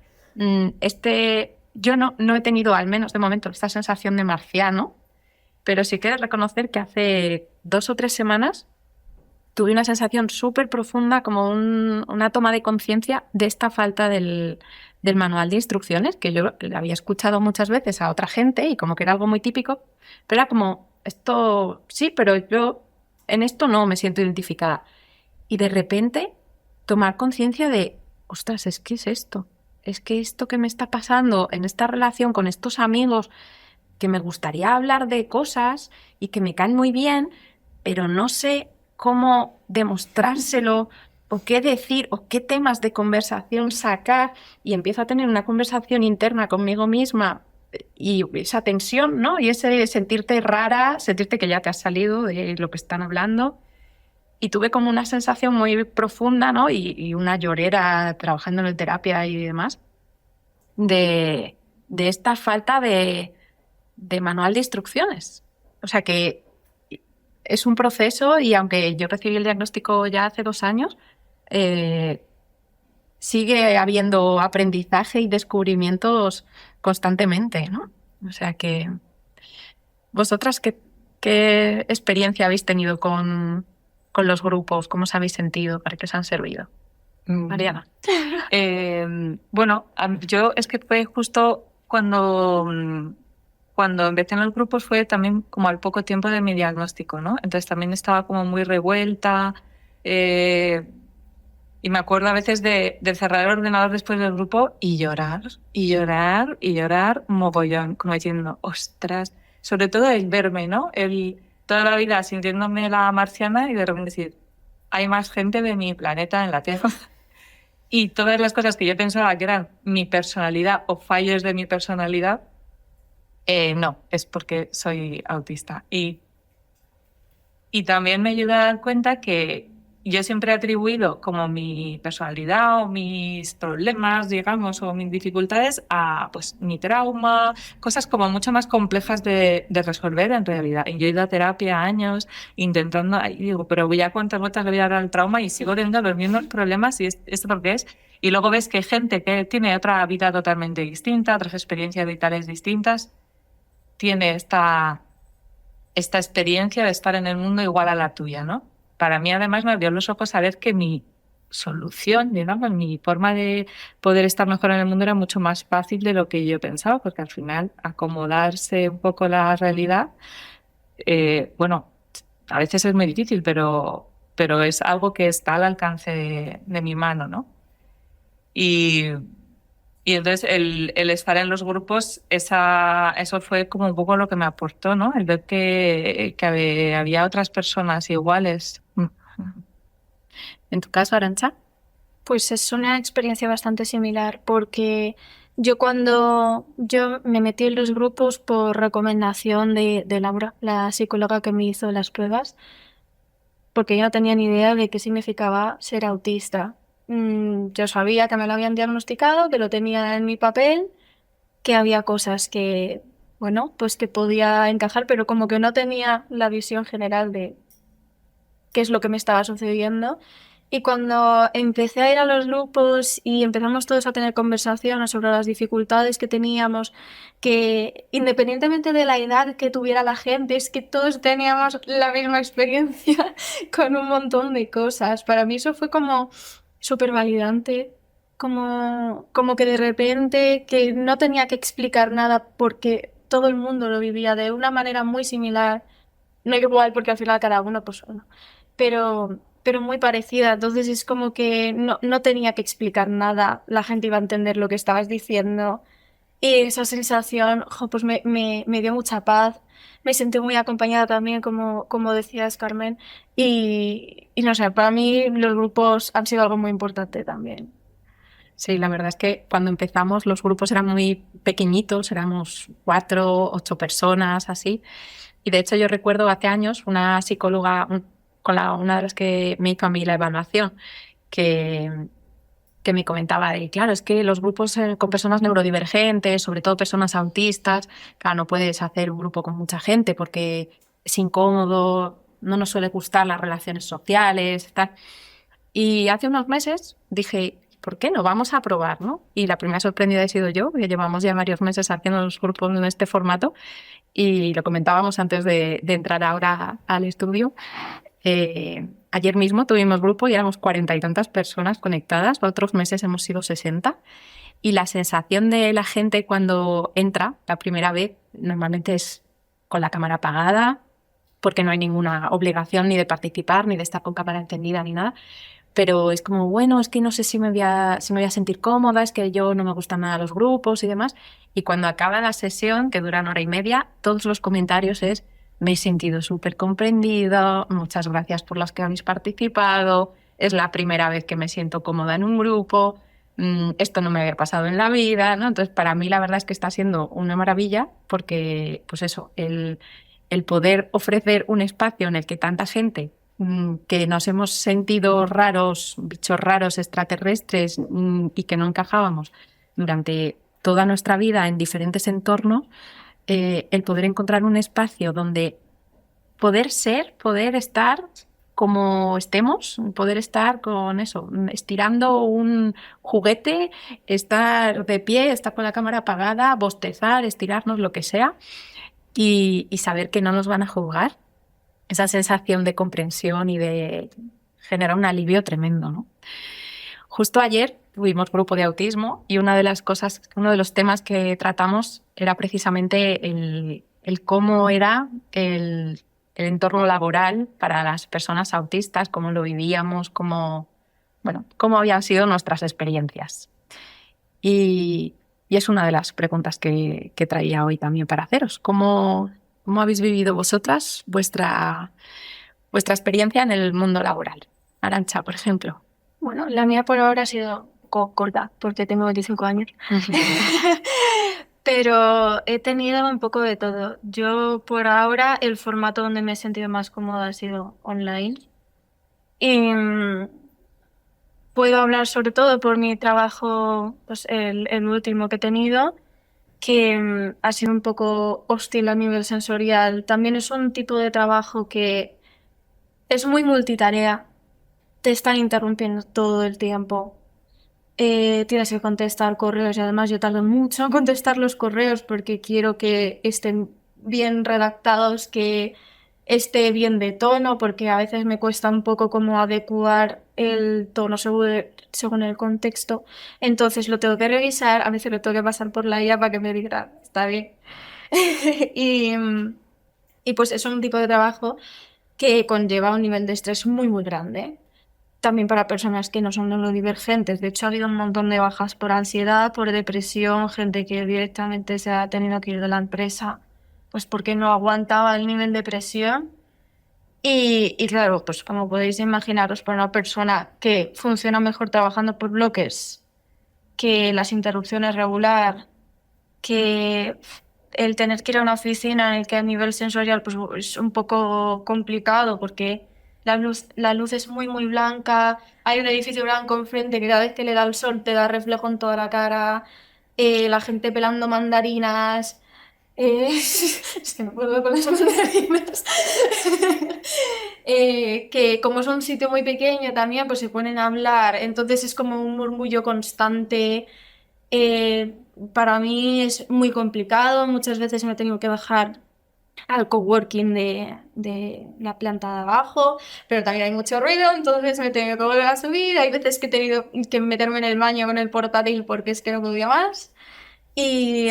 yo no he tenido, al menos de momento, esta sensación de marciano, pero sí que he de reconocer que hace 2 o 3 semanas tuve una sensación súper profunda, como una toma de conciencia de esta falta del manual de instrucciones, que yo había escuchado muchas veces a otra gente y como que era algo muy típico, pero era como, esto sí, pero yo en esto no me siento identificada. Y de repente tomar conciencia de, ostras, es que es esto. Es que esto que me está pasando en esta relación con estos amigos, que me gustaría hablar de cosas y que me caen muy bien, pero no sé cómo demostrárselo o qué decir o qué temas de conversación sacar, y empiezo a tener una conversación interna conmigo misma y esa tensión, ¿no? Y ese sentirte rara, sentirte que ya te has salido de lo que están hablando. Y tuve como una sensación muy profunda, ¿no? Y una llorera trabajando en terapia y demás, de esta falta de manual de instrucciones. O sea que es un proceso, y aunque yo recibí el diagnóstico ya hace 2 años, sigue habiendo aprendizaje y descubrimientos constantemente, ¿no? O sea que... ¿Vosotras qué experiencia habéis tenido con los grupos? ¿Cómo os habéis sentido? ¿Para qué os han servido? Mariana. Bueno, yo es que fue justo cuando empecé en los grupos, fue también como al poco tiempo de mi diagnóstico, ¿no? Entonces también estaba como muy revuelta y me acuerdo a veces de cerrar el ordenador después del grupo y llorar, y llorar, y llorar mogollón, como diciendo, ostras, sobre todo el verme, ¿no? Toda la vida sintiéndome la marciana y de repente decir, hay más gente de mi planeta en la Tierra. Y todas las cosas que yo pensaba que eran mi personalidad o fallos de mi personalidad, no, es porque soy autista. Y también me ayuda a dar cuenta que yo siempre he atribuido como mi personalidad o mis problemas, digamos, o mis dificultades a pues mi trauma, cosas como mucho más complejas de resolver en realidad. Y yo he ido a terapia años intentando, y digo, pero ya cuántas vueltas le voy a dar al trauma y sigo teniendo los mismos problemas, y esto lo que es. Y luego ves que hay gente que tiene otra vida totalmente distinta, otras experiencias vitales distintas, tiene esta experiencia de estar en el mundo igual a la tuya, ¿no? Para mí, además, me abrió los ojos a ver que mi solución, digamos, mi forma de poder estar mejor en el mundo era mucho más fácil de lo que yo pensaba, porque al final acomodarse un poco la realidad, bueno, a veces es muy difícil, pero es algo que está al alcance de mi mano, ¿no? Y entonces el estar en los grupos, eso fue como un poco lo que me aportó, ¿no? El ver que había otras personas iguales. En tu caso, Arantxa. Pues es una experiencia bastante similar porque yo me metí en los grupos por recomendación de Laura, la psicóloga que me hizo las pruebas, porque yo no tenía ni idea de qué significaba ser autista. Yo sabía que me lo habían diagnosticado, que lo tenía en mi papel, que había cosas que, bueno, pues que podía encajar, pero como que no tenía la visión general de qué es lo que me estaba sucediendo. Y cuando empecé a ir a los grupos y empezamos todos a tener conversaciones sobre las dificultades que teníamos, que independientemente de la edad que tuviera la gente, es que todos teníamos la misma experiencia con un montón de cosas. Para mí eso fue como súper validante, como que de repente que no tenía que explicar nada porque todo el mundo lo vivía de una manera muy similar, no igual porque al final cada uno pues uno, pero muy parecida. Entonces es como que no tenía que explicar nada, la gente iba a entender lo que estabas diciendo. Y esa sensación, pues me dio mucha paz. Me sentí muy acompañada también, como decías, Carmen. Y no sé, para mí los grupos han sido algo muy importante también. Sí, la verdad es que cuando empezamos los grupos eran muy pequeñitos, éramos 4, 8 personas, así. Y de hecho yo recuerdo hace años una psicóloga, una de las que me hizo a mí la evaluación, que me comentaba de, claro, es que los grupos con personas neurodivergentes, sobre todo personas autistas, claro, no puedes hacer un grupo con mucha gente porque es incómodo, no nos suele gustar las relaciones sociales, tal. Y hace unos meses dije, ¿por qué no? Vamos a probar, ¿no? Y la primera sorprendida he sido yo, que llevamos ya varios meses haciendo los grupos en este formato y lo comentábamos antes de entrar ahora al estudio. Ayer mismo tuvimos grupo y éramos 40 y tantas personas conectadas, otros meses hemos sido 60 y la sensación de la gente cuando entra la primera vez normalmente es con la cámara apagada porque no hay ninguna obligación ni de participar ni de estar con cámara encendida ni nada, pero es como, bueno, es que no sé si me voy a sentir cómoda, es que yo no me gustan nada los grupos y demás, y cuando acaba la sesión, que dura 1 hora y media, todos los comentarios es: me he sentido súper comprendido, muchas gracias por las que habéis participado, es la primera vez que me siento cómoda en un grupo, esto no me había pasado en la vida, ¿no? Entonces, para mí la verdad es que está siendo una maravilla porque, pues eso, el poder ofrecer un espacio en el que tanta gente que nos hemos sentido raros, bichos raros, extraterrestres y que no encajábamos durante toda nuestra vida en diferentes entornos, el poder encontrar un espacio donde poder ser, poder estar como estemos, poder estar con eso, estirando un juguete, estar de pie, estar con la cámara apagada, bostezar, estirarnos, lo que sea, y saber que no nos van a juzgar. Esa sensación de comprensión y de genera un alivio tremendo, ¿no? Justo ayer tuvimos grupo de autismo y uno de los temas que tratamos era precisamente el cómo era el entorno laboral para las personas autistas, cómo lo vivíamos, cómo habían sido nuestras experiencias. Y es una de las preguntas que traía hoy también para haceros. ¿Cómo habéis vivido vosotras vuestra experiencia en el mundo laboral? Arantxa, por ejemplo. Bueno, la mía por ahora ha sido corta, porque tengo 25 años. Pero he tenido un poco de todo. Yo por ahora el formato donde me he sentido más cómoda ha sido online. Y puedo hablar sobre todo por mi trabajo, pues el último que he tenido, que ha sido un poco hostil a nivel sensorial. También es un tipo de trabajo que es muy multitarea. Te están interrumpiendo todo el tiempo. Tienes que contestar correos y además yo tardo mucho en contestar los correos porque quiero que estén bien redactados, que esté bien de tono, porque a veces me cuesta un poco como adecuar el tono según el contexto. Entonces lo tengo que revisar, a veces lo tengo que pasar por la IA para que me diga, está bien. y, y pues es un tipo de trabajo que conlleva un nivel de estrés muy, muy grande. También para personas que no son neurodivergentes. De hecho, ha habido un montón de bajas por ansiedad, por depresión, gente que directamente se ha tenido que ir de la empresa, pues porque no aguantaba el nivel de presión. Y claro, pues como podéis imaginaros, para una persona que funciona mejor trabajando por bloques, que las interrupciones regular, que el tener que ir a una oficina en el que a nivel sensorial pues, es un poco complicado porque la luz es muy, muy blanca, hay un edificio blanco enfrente que cada vez que le da el sol te da reflejo en toda la cara, la gente pelando mandarinas. Es que no puedo con las mandarinas. Que como es un sitio muy pequeño también, pues se ponen a hablar, entonces es como un murmullo constante. Eh, para mí es muy complicado, muchas veces me he tenido que bajar al coworking de la planta de abajo, pero también hay mucho ruido, entonces me he tenido que volver a subir, hay veces que he tenido que meterme en el baño con el portátil porque es que no podía más. Y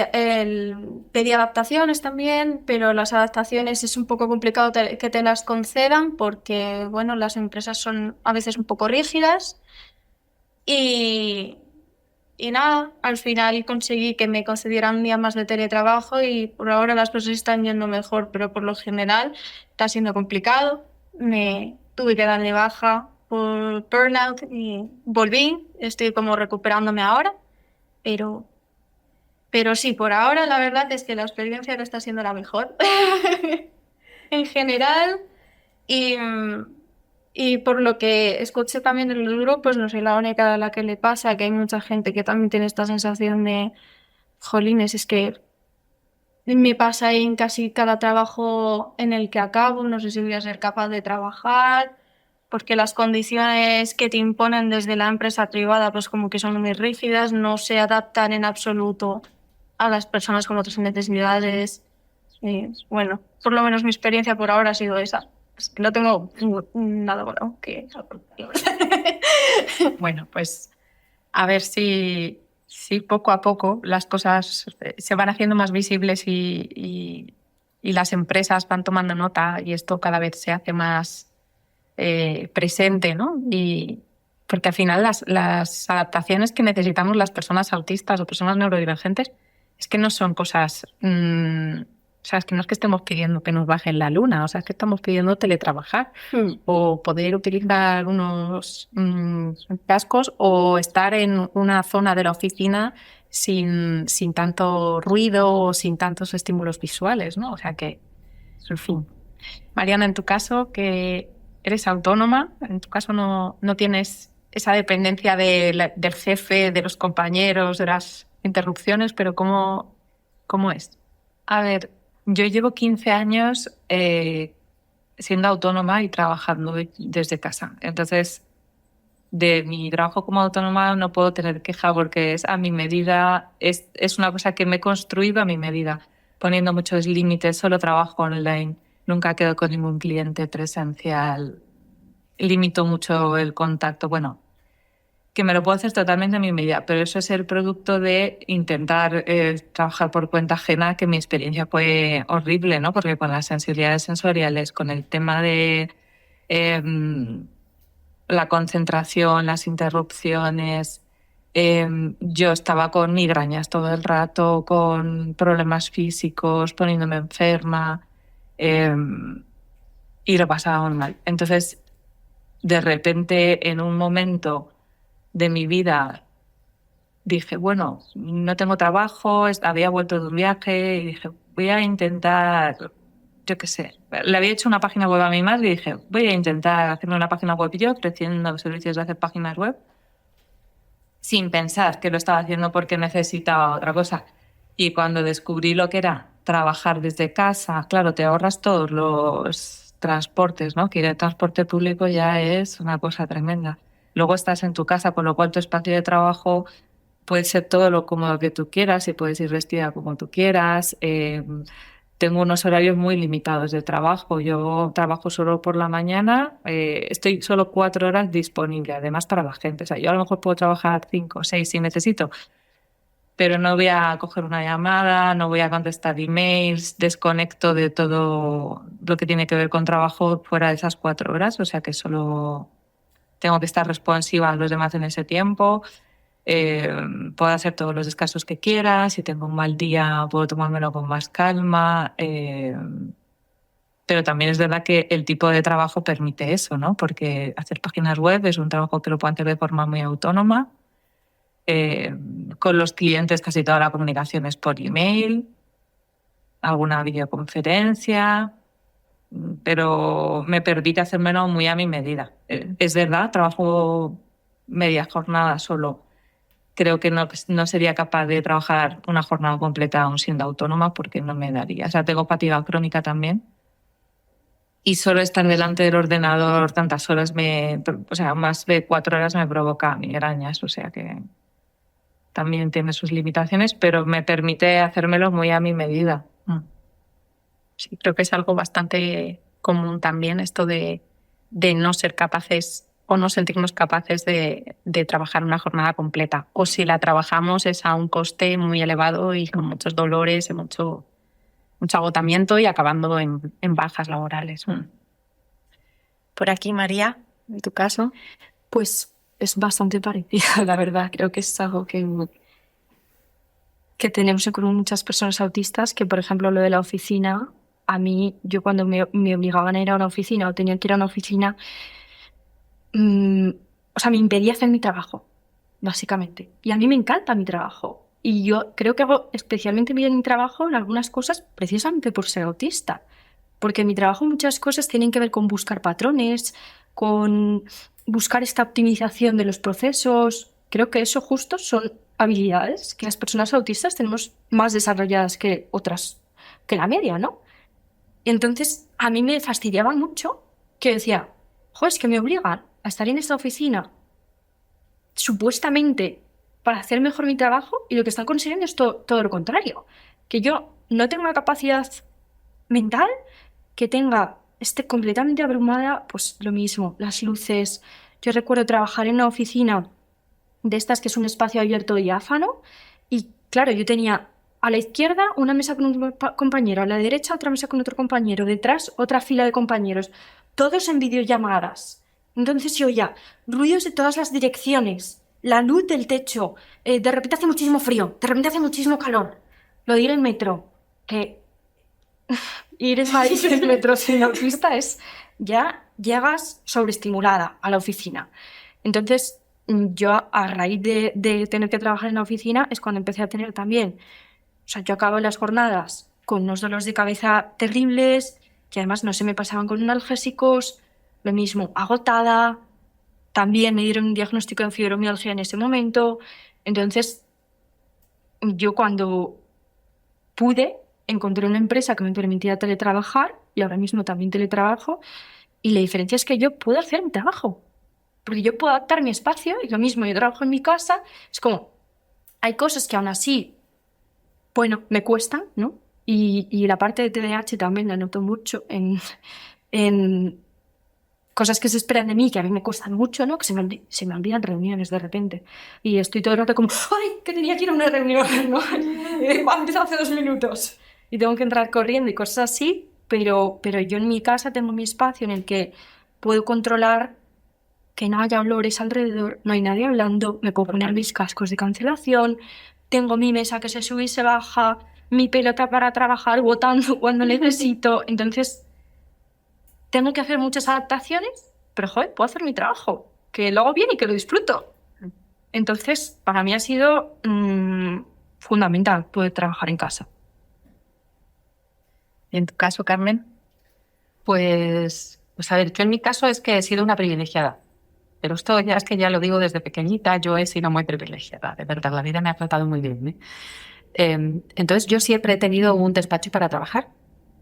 pedí adaptaciones también, pero las adaptaciones es un poco complicado que te las concedan porque, bueno, las empresas son a veces un poco rígidas y, y nada, al final conseguí que me concedieran un día más de teletrabajo y por ahora las cosas están yendo mejor, pero por lo general está siendo complicado. Me tuve que dar de baja por burnout y volví, estoy como recuperándome ahora, pero... Pero sí, por ahora la verdad es que la experiencia no está siendo la mejor en general y por lo que escuché también en los grupos, no soy la única a la que le pasa, que hay mucha gente que también tiene esta sensación de, jolines, es que me pasa en casi cada trabajo en el que acabo, no sé si voy a ser capaz de trabajar, porque las condiciones que te imponen desde la empresa privada pues como que son muy rígidas, no se adaptan en absoluto a las personas con otras necesidades. Y, bueno, por lo menos mi experiencia por ahora ha sido esa. Es que no tengo nada bueno que aportar. Bueno, pues a ver si poco a poco las cosas se van haciendo más visibles y las empresas van tomando nota y esto cada vez se hace más presente, ¿no? Y porque al final las adaptaciones que necesitamos las personas autistas o personas neurodivergentes es que no son cosas... o sea, es que no es que estemos pidiendo que nos bajen la luna, o sea, es que estamos pidiendo teletrabajar o poder utilizar unos cascos o estar en una zona de la oficina sin tanto ruido o sin tantos estímulos visuales, ¿no? O sea que, en fin. Mariana, en tu caso, que eres autónoma, en tu caso no tienes esa dependencia del jefe, de los compañeros, de las interrupciones, pero ¿cómo es? A ver, yo llevo 15 años siendo autónoma y trabajando desde casa. Entonces, de mi trabajo como autónoma no puedo tener queja porque es a mi medida, es una cosa que me he construido a mi medida, poniendo muchos límites, solo trabajo online, nunca quedo con ningún cliente presencial, limito mucho el contacto, bueno, que me lo puedo hacer totalmente a mi medida, pero eso es el producto de intentar trabajar por cuenta ajena, que mi experiencia fue horrible, ¿no? Porque con las sensibilidades sensoriales, con el tema de la concentración, las interrupciones, yo estaba con migrañas todo el rato, con problemas físicos, poniéndome enferma y lo pasaba muy mal. Entonces, de repente, en un momento de mi vida dije, bueno, no tengo trabajo, había vuelto de un viaje y dije, voy a intentar, yo qué sé, le había hecho una página web a mi madre y dije, voy a intentar hacerme una página web yo, ofreciendo servicios de hacer páginas web, sin pensar que lo estaba haciendo porque necesitaba otra cosa. Y cuando descubrí lo que era trabajar desde casa, claro, te ahorras todos los transportes, ¿no? Que ir en transporte público ya es una cosa tremenda. Luego estás en tu casa, con lo cual tu espacio de trabajo puede ser todo lo cómodo que tú quieras y puedes ir vestida como tú quieras. tengo unos horarios muy limitados de trabajo. Yo trabajo solo por la mañana, estoy solo 4 horas disponible, además para la gente. O sea, yo a lo mejor puedo trabajar 5 o 6 si necesito, pero no voy a coger una llamada, no voy a contestar emails, desconecto de todo lo que tiene que ver con trabajo fuera de esas 4 horas, o sea que solo tengo que estar responsiva a los demás en ese tiempo. Puedo hacer todos los descansos que quiera, si tengo un mal día puedo tomármelo con más calma, pero también es verdad que el tipo de trabajo permite eso, ¿no? Porque hacer páginas web es un trabajo que lo puedo hacer de forma muy autónoma. Con los clientes casi toda la comunicación es por email, alguna videoconferencia, pero me permite hacérmelo muy a mi medida. Es verdad, trabajo media jornada solo. Creo que no sería capaz de trabajar una jornada completa aún siendo autónoma porque no me daría. O sea, tengo fatiga crónica también. Y solo estar delante del ordenador tantas horas más de 4 horas me provoca migrañas. O sea que también tiene sus limitaciones, pero me permite hacérmelo muy a mi medida. Sí, creo que es algo bastante común también esto de no ser capaces o no sentirnos capaces de trabajar una jornada completa. O si la trabajamos es a un coste muy elevado y con muchos dolores, y mucho agotamiento y acabando en bajas laborales. Por aquí, María, en tu caso. Pues es bastante parecida, la verdad. Creo que es algo que tenemos con muchas personas autistas, que por ejemplo lo de la oficina, a mí, yo cuando me obligaban a ir a una oficina o tenía que ir a una oficina, o sea, me impedía hacer mi trabajo, básicamente. Y a mí me encanta mi trabajo. Y yo creo que hago especialmente bien mi trabajo en algunas cosas precisamente por ser autista. Porque mi trabajo muchas cosas tienen que ver con buscar patrones, con buscar esta optimización de los procesos. Creo que eso justo son habilidades que las personas autistas tenemos más desarrolladas que otras, que la media, ¿no? Y entonces a mí me fastidiaba mucho que decía, joder, es que me obligan a estar en esta oficina supuestamente para hacer mejor mi trabajo y lo que están consiguiendo es todo lo contrario. Que yo no tengo una capacidad mental, que esté completamente abrumada, pues lo mismo, las luces. Yo recuerdo trabajar en una oficina de estas que es un espacio abierto diáfano y claro, yo tenía a la izquierda una mesa con un compañero, a la derecha otra mesa con otro compañero, detrás otra fila de compañeros, todos en videollamadas. Entonces yo oía ruidos de todas las direcciones, la luz del techo, de repente hace muchísimo frío, de repente hace muchísimo calor. Lo de ir en metro, que ir en Madrid en metro sin autista es ya llegas sobreestimulada a la oficina. Entonces yo a raíz de tener que trabajar en la oficina es cuando empecé a tener también, o sea, yo acabo las jornadas con unos dolores de cabeza terribles, que además no se me pasaban con analgésicos, lo mismo, agotada, también me dieron un diagnóstico de fibromialgia en ese momento. Entonces, yo cuando pude, encontré una empresa que me permitía teletrabajar y ahora mismo también teletrabajo y la diferencia es que yo puedo hacer mi trabajo, porque yo puedo adaptar mi espacio y lo mismo, yo trabajo en mi casa, es como, hay cosas que aún así, bueno, me cuestan, ¿no? Y la parte de TDAH también la noto mucho en cosas que se esperan de mí, que a mí me cuestan mucho, ¿no? Que se me olvidan reuniones de repente. Y estoy todo el rato como, ¡ay, que tenía que ir a una reunión! ¿No? Ha empezado hace 2 minutos. Y tengo que entrar corriendo y cosas así, pero yo en mi casa tengo mi espacio en el que puedo controlar que no haya olores alrededor, no hay nadie hablando, me puedo poner mis cascos de cancelación, tengo mi mesa que se sube y se baja, mi pelota para trabajar botando cuando necesito. Entonces, tengo que hacer muchas adaptaciones, pero joder, puedo hacer mi trabajo, que lo hago bien y que lo disfruto. Entonces, para mí ha sido fundamental poder trabajar en casa. ¿Y en tu caso, Carmen? Pues a ver, yo en mi caso es que he sido una privilegiada. Pero esto ya es que ya lo digo desde pequeñita, yo he sido muy privilegiada, de verdad, la vida me ha tratado muy bien, ¿eh? Entonces yo siempre he tenido un despacho para trabajar,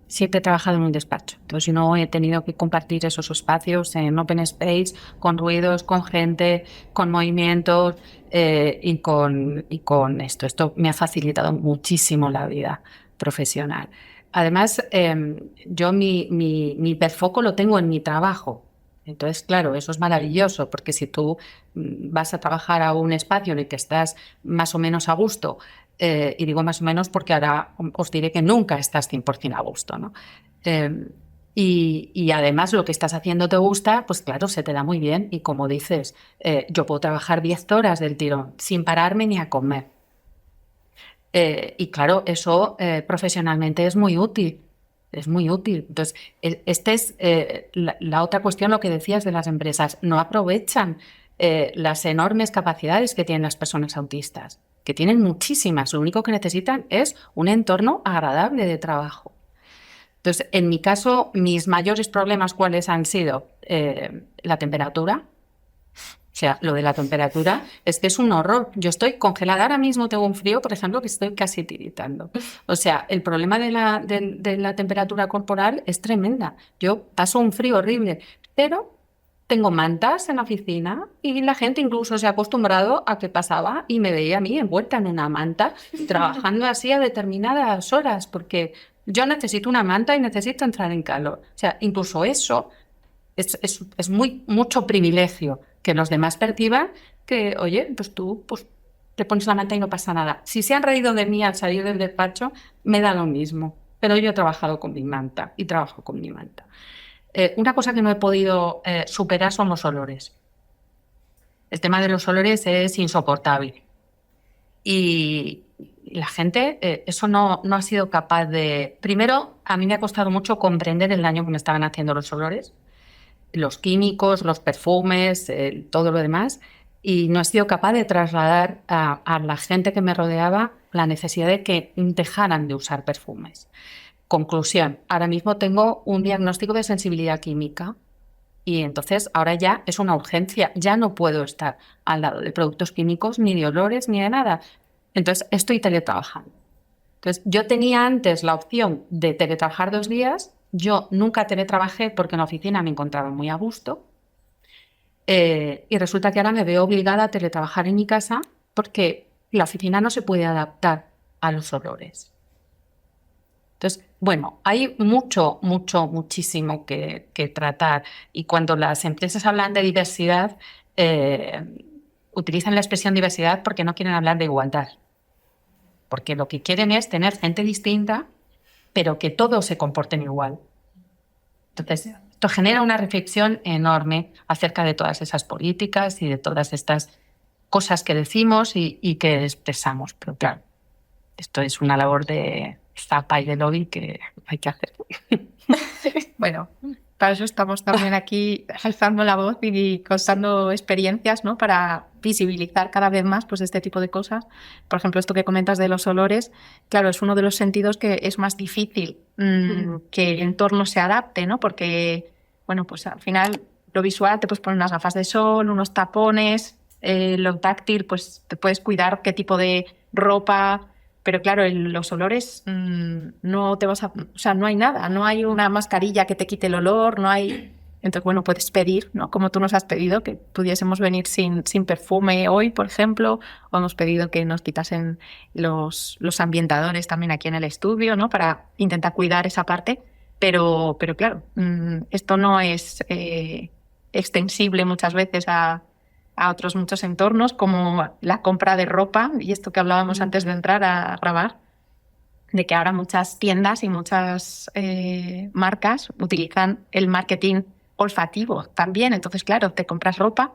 siempre he trabajado en un despacho, entonces yo no he tenido que compartir esos espacios en open space, con ruidos, con gente, con movimientos y con esto. Esto me ha facilitado muchísimo la vida profesional. además, yo mi hiperfoco lo tengo en mi trabajo. Entonces, claro, eso es maravilloso, porque si tú vas a trabajar a un espacio en el que estás más o menos a gusto, y digo más o menos porque ahora os diré que nunca estás 100% a gusto, ¿no? Y además lo que estás haciendo te gusta, pues claro, se te da muy bien. Y como dices, yo puedo trabajar 10 horas del tirón sin pararme ni a comer. Y claro, eso profesionalmente es muy útil. Es muy útil. Entonces, esta es la otra cuestión, lo que decías de las empresas. No aprovechan las enormes capacidades que tienen las personas autistas, que tienen muchísimas. Lo único que necesitan es un entorno agradable de trabajo. Entonces, en mi caso, mis mayores problemas, ¿cuáles han sido? La temperatura. O sea, lo de la temperatura es que es un horror. Yo estoy congelada ahora mismo, tengo un frío, por ejemplo, que estoy casi tiritando. O sea, el problema de la temperatura corporal es tremenda. Yo paso un frío horrible, pero tengo mantas en la oficina y la gente incluso se ha acostumbrado a que pasaba y me veía a mí envuelta en una manta, trabajando así a determinadas horas, porque yo necesito una manta y necesito entrar en calor. O sea, incluso eso es mucho privilegio que los demás perciban que, oye, pues tú pues, te pones la manta y no pasa nada. Si se han reído de mí al salir del despacho, me da lo mismo. Pero yo he trabajado con mi manta y trabajo con mi manta. Una cosa que no he podido superar son los olores. El tema de los olores es insoportable. Y la gente, eso no ha sido capaz de... Primero, a mí me ha costado mucho comprender el daño que me estaban haciendo los olores, los químicos, los perfumes, todo lo demás, y no he sido capaz de trasladar a la gente que me rodeaba la necesidad de que dejaran de usar perfumes. Conclusión, ahora mismo tengo un diagnóstico de sensibilidad química y entonces ahora ya es una urgencia, ya no puedo estar al lado de productos químicos, ni de olores, ni de nada. Entonces estoy teletrabajando. Entonces yo tenía antes la opción de teletrabajar 2 días, yo nunca teletrabajé porque en la oficina me encontraba muy a gusto y resulta que ahora me veo obligada a teletrabajar en mi casa porque la oficina no se puede adaptar a los olores. Entonces, bueno, hay muchísimo que tratar. Y cuando las empresas hablan de diversidad, utilizan la expresión diversidad porque no quieren hablar de igualdad. Porque lo que quieren es tener gente distinta, pero que todos se comporten igual. Entonces, esto genera una reflexión enorme acerca de todas esas políticas y de todas estas cosas que decimos y que expresamos. Pero claro, esto es una labor de zapa y de lobby que hay que hacer. Bueno, para eso estamos también aquí alzando la voz y contando experiencias, ¿no? Para visibilizar cada vez más pues, este tipo de cosas. Por ejemplo, esto que comentas de los olores, claro, es uno de los sentidos que es más difícil que el entorno se adapte, ¿no? Porque, bueno, pues al final lo visual te puedes poner unas gafas de sol, unos tapones, lo táctil, pues te puedes cuidar qué tipo de ropa. Pero claro, los olores no te vas a... O sea, no hay nada, no hay una mascarilla que te quite el olor, no hay... Entonces, bueno, puedes pedir, ¿no? Como tú nos has pedido, que pudiésemos venir sin perfume hoy, por ejemplo, o hemos pedido que nos quitasen los ambientadores también aquí en el estudio, ¿no? Para intentar cuidar esa parte. Pero claro, esto no es extensible muchas veces a otros muchos entornos, como la compra de ropa, y esto que hablábamos antes de entrar a grabar, de que ahora muchas tiendas y muchas marcas utilizan el marketing olfativo también. Entonces, claro, te compras ropa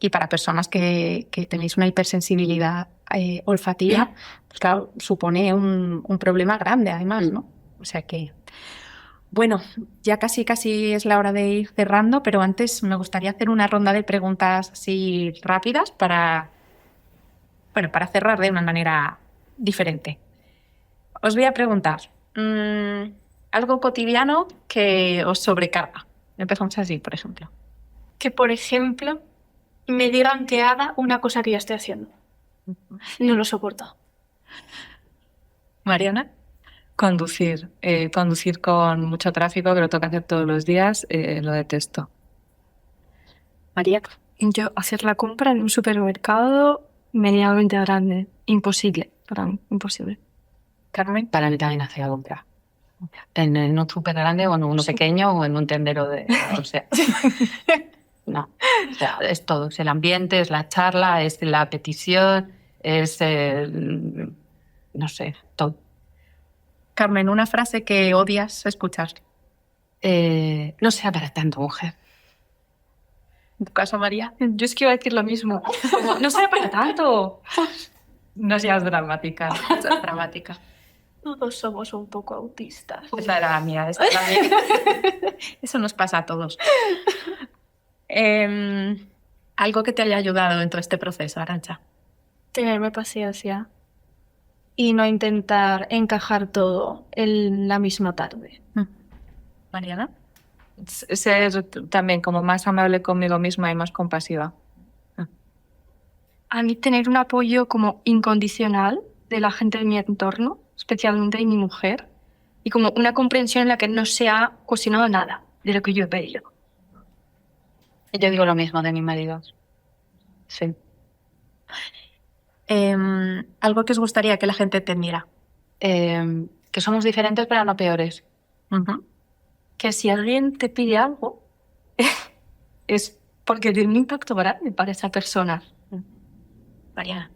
y para personas que tenéis una hipersensibilidad olfativa, pues claro, supone un problema grande además, ¿no? O sea que... Bueno, ya casi es la hora de ir cerrando, pero antes me gustaría hacer una ronda de preguntas así rápidas para cerrar de una manera diferente. Os voy a preguntar algo cotidiano que os sobrecarga. Empezamos así, por ejemplo. Que, por ejemplo, me digan que haga una cosa que ya estoy haciendo. No lo soporto. Mariana. Conducir con mucho tráfico, que lo tengo que hacer todos los días, lo detesto. María. Yo hacer la compra en un supermercado medianamente grande. Imposible, para mí, imposible. Carmen. Para mí también hacer la compra. En un súper grande o en uno pequeño o en un tendero de... O sea, no. O sea, es todo. Es el ambiente, es la charla, es la petición, es no sé, todo. Carmen, una frase que odias escuchar. No sea para tanto, mujer. ¿En tu caso, María? Yo es que iba a decir lo mismo. No sea para tanto. No seas dramática. Esa es dramática. Todos somos un poco autistas. Esa era la mía, esa era la mía. Eso nos pasa a todos. Algo que te haya ayudado en todo este proceso, Arantxa. Tenerme paciencia y no intentar encajar todo en la misma tarde. Mariana. Ser también como más amable conmigo misma y más compasiva. A mí tener un apoyo como incondicional de la gente de mi entorno, especialmente de mi mujer, y como una comprensión en la que no se ha cuestionado nada de lo que yo he pedido. Yo digo lo mismo de mi marido. Sí. Algo que os gustaría que la gente entendiera. Que somos diferentes pero no peores. Que si alguien te pide algo, es porque tiene un impacto grande para esa persona. Mariana.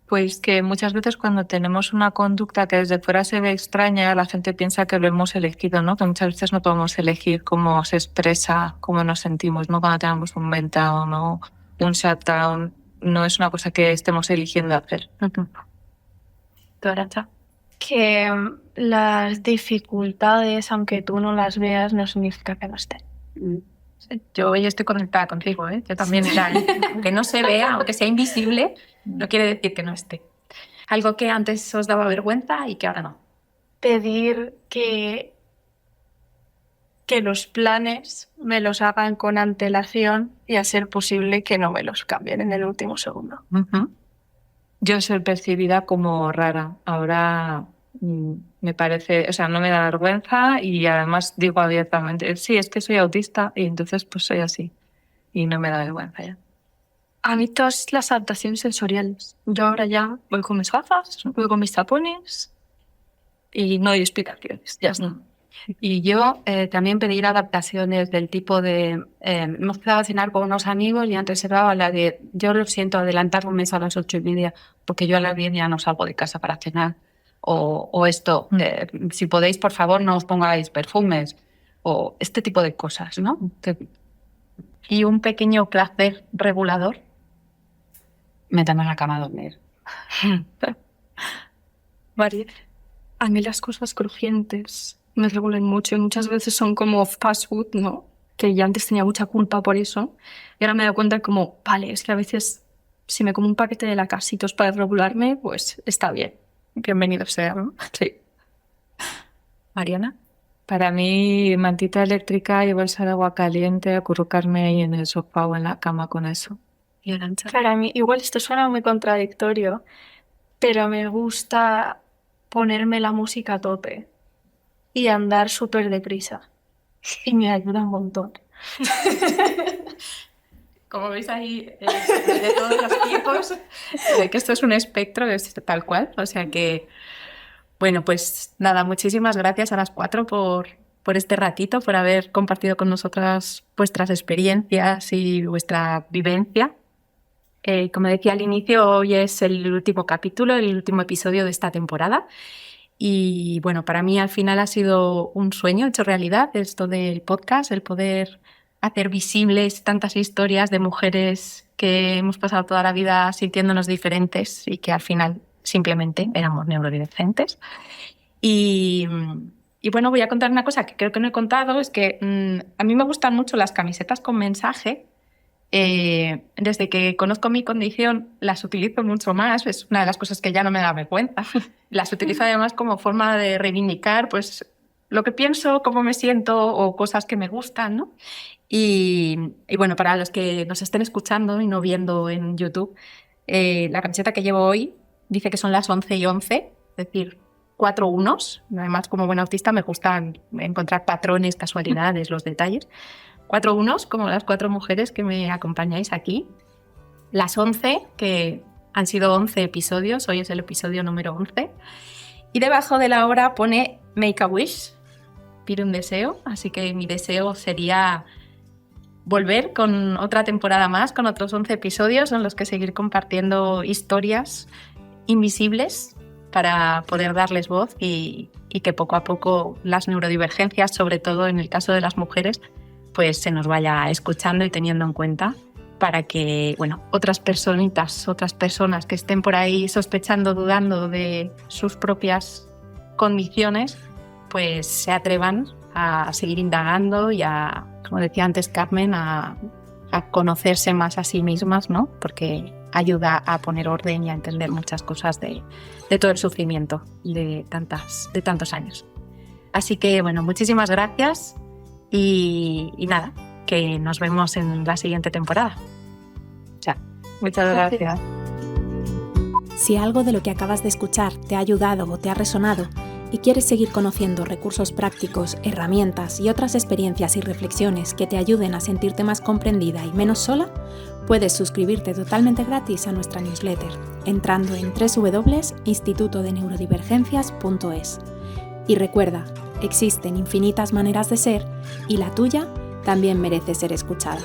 Pues que muchas veces cuando tenemos una conducta que desde fuera se ve extraña, la gente piensa que lo hemos elegido, ¿no? Que muchas veces no podemos elegir cómo se expresa, cómo nos sentimos, ¿no? Cuando tenemos un meltdown o un shutdown, no es una cosa que estemos eligiendo hacer. ¿Tú, Arantxa? Que las dificultades, aunque tú no las veas, no significa que no estén. Yo hoy estoy conectada contigo, ¿eh? Yo también, aunque no se vea, aunque sea invisible, no quiere decir que no esté. Algo que antes os daba vergüenza y que ahora no. Pedir que los planes me los hagan con antelación y a ser posible que no me los cambien en el último segundo. Yo soy percibida como rara. Ahora me parece, o sea, no me da vergüenza y además digo abiertamente, sí, es que soy autista y entonces pues soy así. Y no me da vergüenza ya. A mí todas las adaptaciones sensoriales. Yo ahora ya voy con mis gafas, voy con mis tapones y no doy explicaciones. Ya está. Y yo también pedir adaptaciones del tipo de... hemos quedado a cenar con unos amigos y han reservado la de... Yo lo siento, adelantar un mes a las 8:30 porque yo a las 10 ya no salgo de casa para cenar. O esto, si podéis, por favor, no os pongáis perfumes. O este tipo de cosas, ¿no? Y un pequeño placer regulador. Meterme en la cama a dormir. María, a mí las cosas crujientes me regulan mucho y muchas veces son como fast food, ¿no? Que ya antes tenía mucha culpa por eso y ahora me doy cuenta como, vale, es que a veces si me como un paquete de lacasitos para regularme, pues está bien. Bienvenido sea, ¿no? Sí. Mariana. Para mí, mantita eléctrica y bolsa de agua caliente, acurrucarme ahí en el sofá o en la cama con eso. ¿Y Arantxa? Para mí, igual esto suena muy contradictorio, pero me gusta ponerme la música a tope y andar súper deprisa. Y me ayuda un montón. Como veis ahí, de todos los tipos, de que esto es un espectro, es tal cual. O sea que, bueno, pues nada, muchísimas gracias a las 4 por este ratito, por haber compartido con nosotras vuestras experiencias y vuestra vivencia. Como decía al inicio, hoy es el último capítulo, el último episodio de esta temporada. Y bueno, para mí al final ha sido un sueño hecho realidad esto del podcast, el poder hacer visibles tantas historias de mujeres que hemos pasado toda la vida sintiéndonos diferentes y que al final simplemente éramos neurodivergentes. Y bueno, voy a contar una cosa que creo que no he contado, es que a mí me gustan mucho las camisetas con mensaje. Desde que conozco mi condición las utilizo mucho más, es una de las cosas que ya no me da vergüenza. Las utilizo además como forma de reivindicar pues, lo que pienso, cómo me siento o cosas que me gustan, ¿no? Y bueno, para los que nos estén escuchando y no viendo en YouTube, la camiseta que llevo hoy dice que son las 11:11, es decir, 4 unos. Además, como buen autista me gustan encontrar patrones, casualidades, los detalles. 4 unos, como las 4 mujeres que me acompañáis aquí. Las 11, que han sido 11 episodios, hoy es el episodio número 11. Y debajo de la hora pone Make a Wish, pide un deseo, así que mi deseo sería volver con otra temporada más, con otros 11 episodios en los que seguir compartiendo historias invisibles para poder darles voz y que poco a poco las neurodivergencias, sobre todo en el caso de las mujeres, pues se nos vaya escuchando y teniendo en cuenta para que, bueno, otras personas que estén por ahí sospechando, dudando de sus propias condiciones, pues se atrevan a seguir indagando y a, como decía antes Carmen, a conocerse más a sí mismas, ¿no? Porque ayuda a poner orden y a entender muchas cosas de todo el sufrimiento de tantos años. Así que, bueno, muchísimas gracias y nada, que nos vemos en la siguiente temporada. Chao. Muchas gracias. Si algo de lo que acabas de escuchar te ha ayudado o te ha resonado y quieres seguir conociendo recursos prácticos, herramientas y otras experiencias y reflexiones que te ayuden a sentirte más comprendida y menos sola, puedes suscribirte totalmente gratis a nuestra newsletter entrando en www.institutodeneurodivergencias.es. Y recuerda, existen infinitas maneras de ser y la tuya también merece ser escuchada.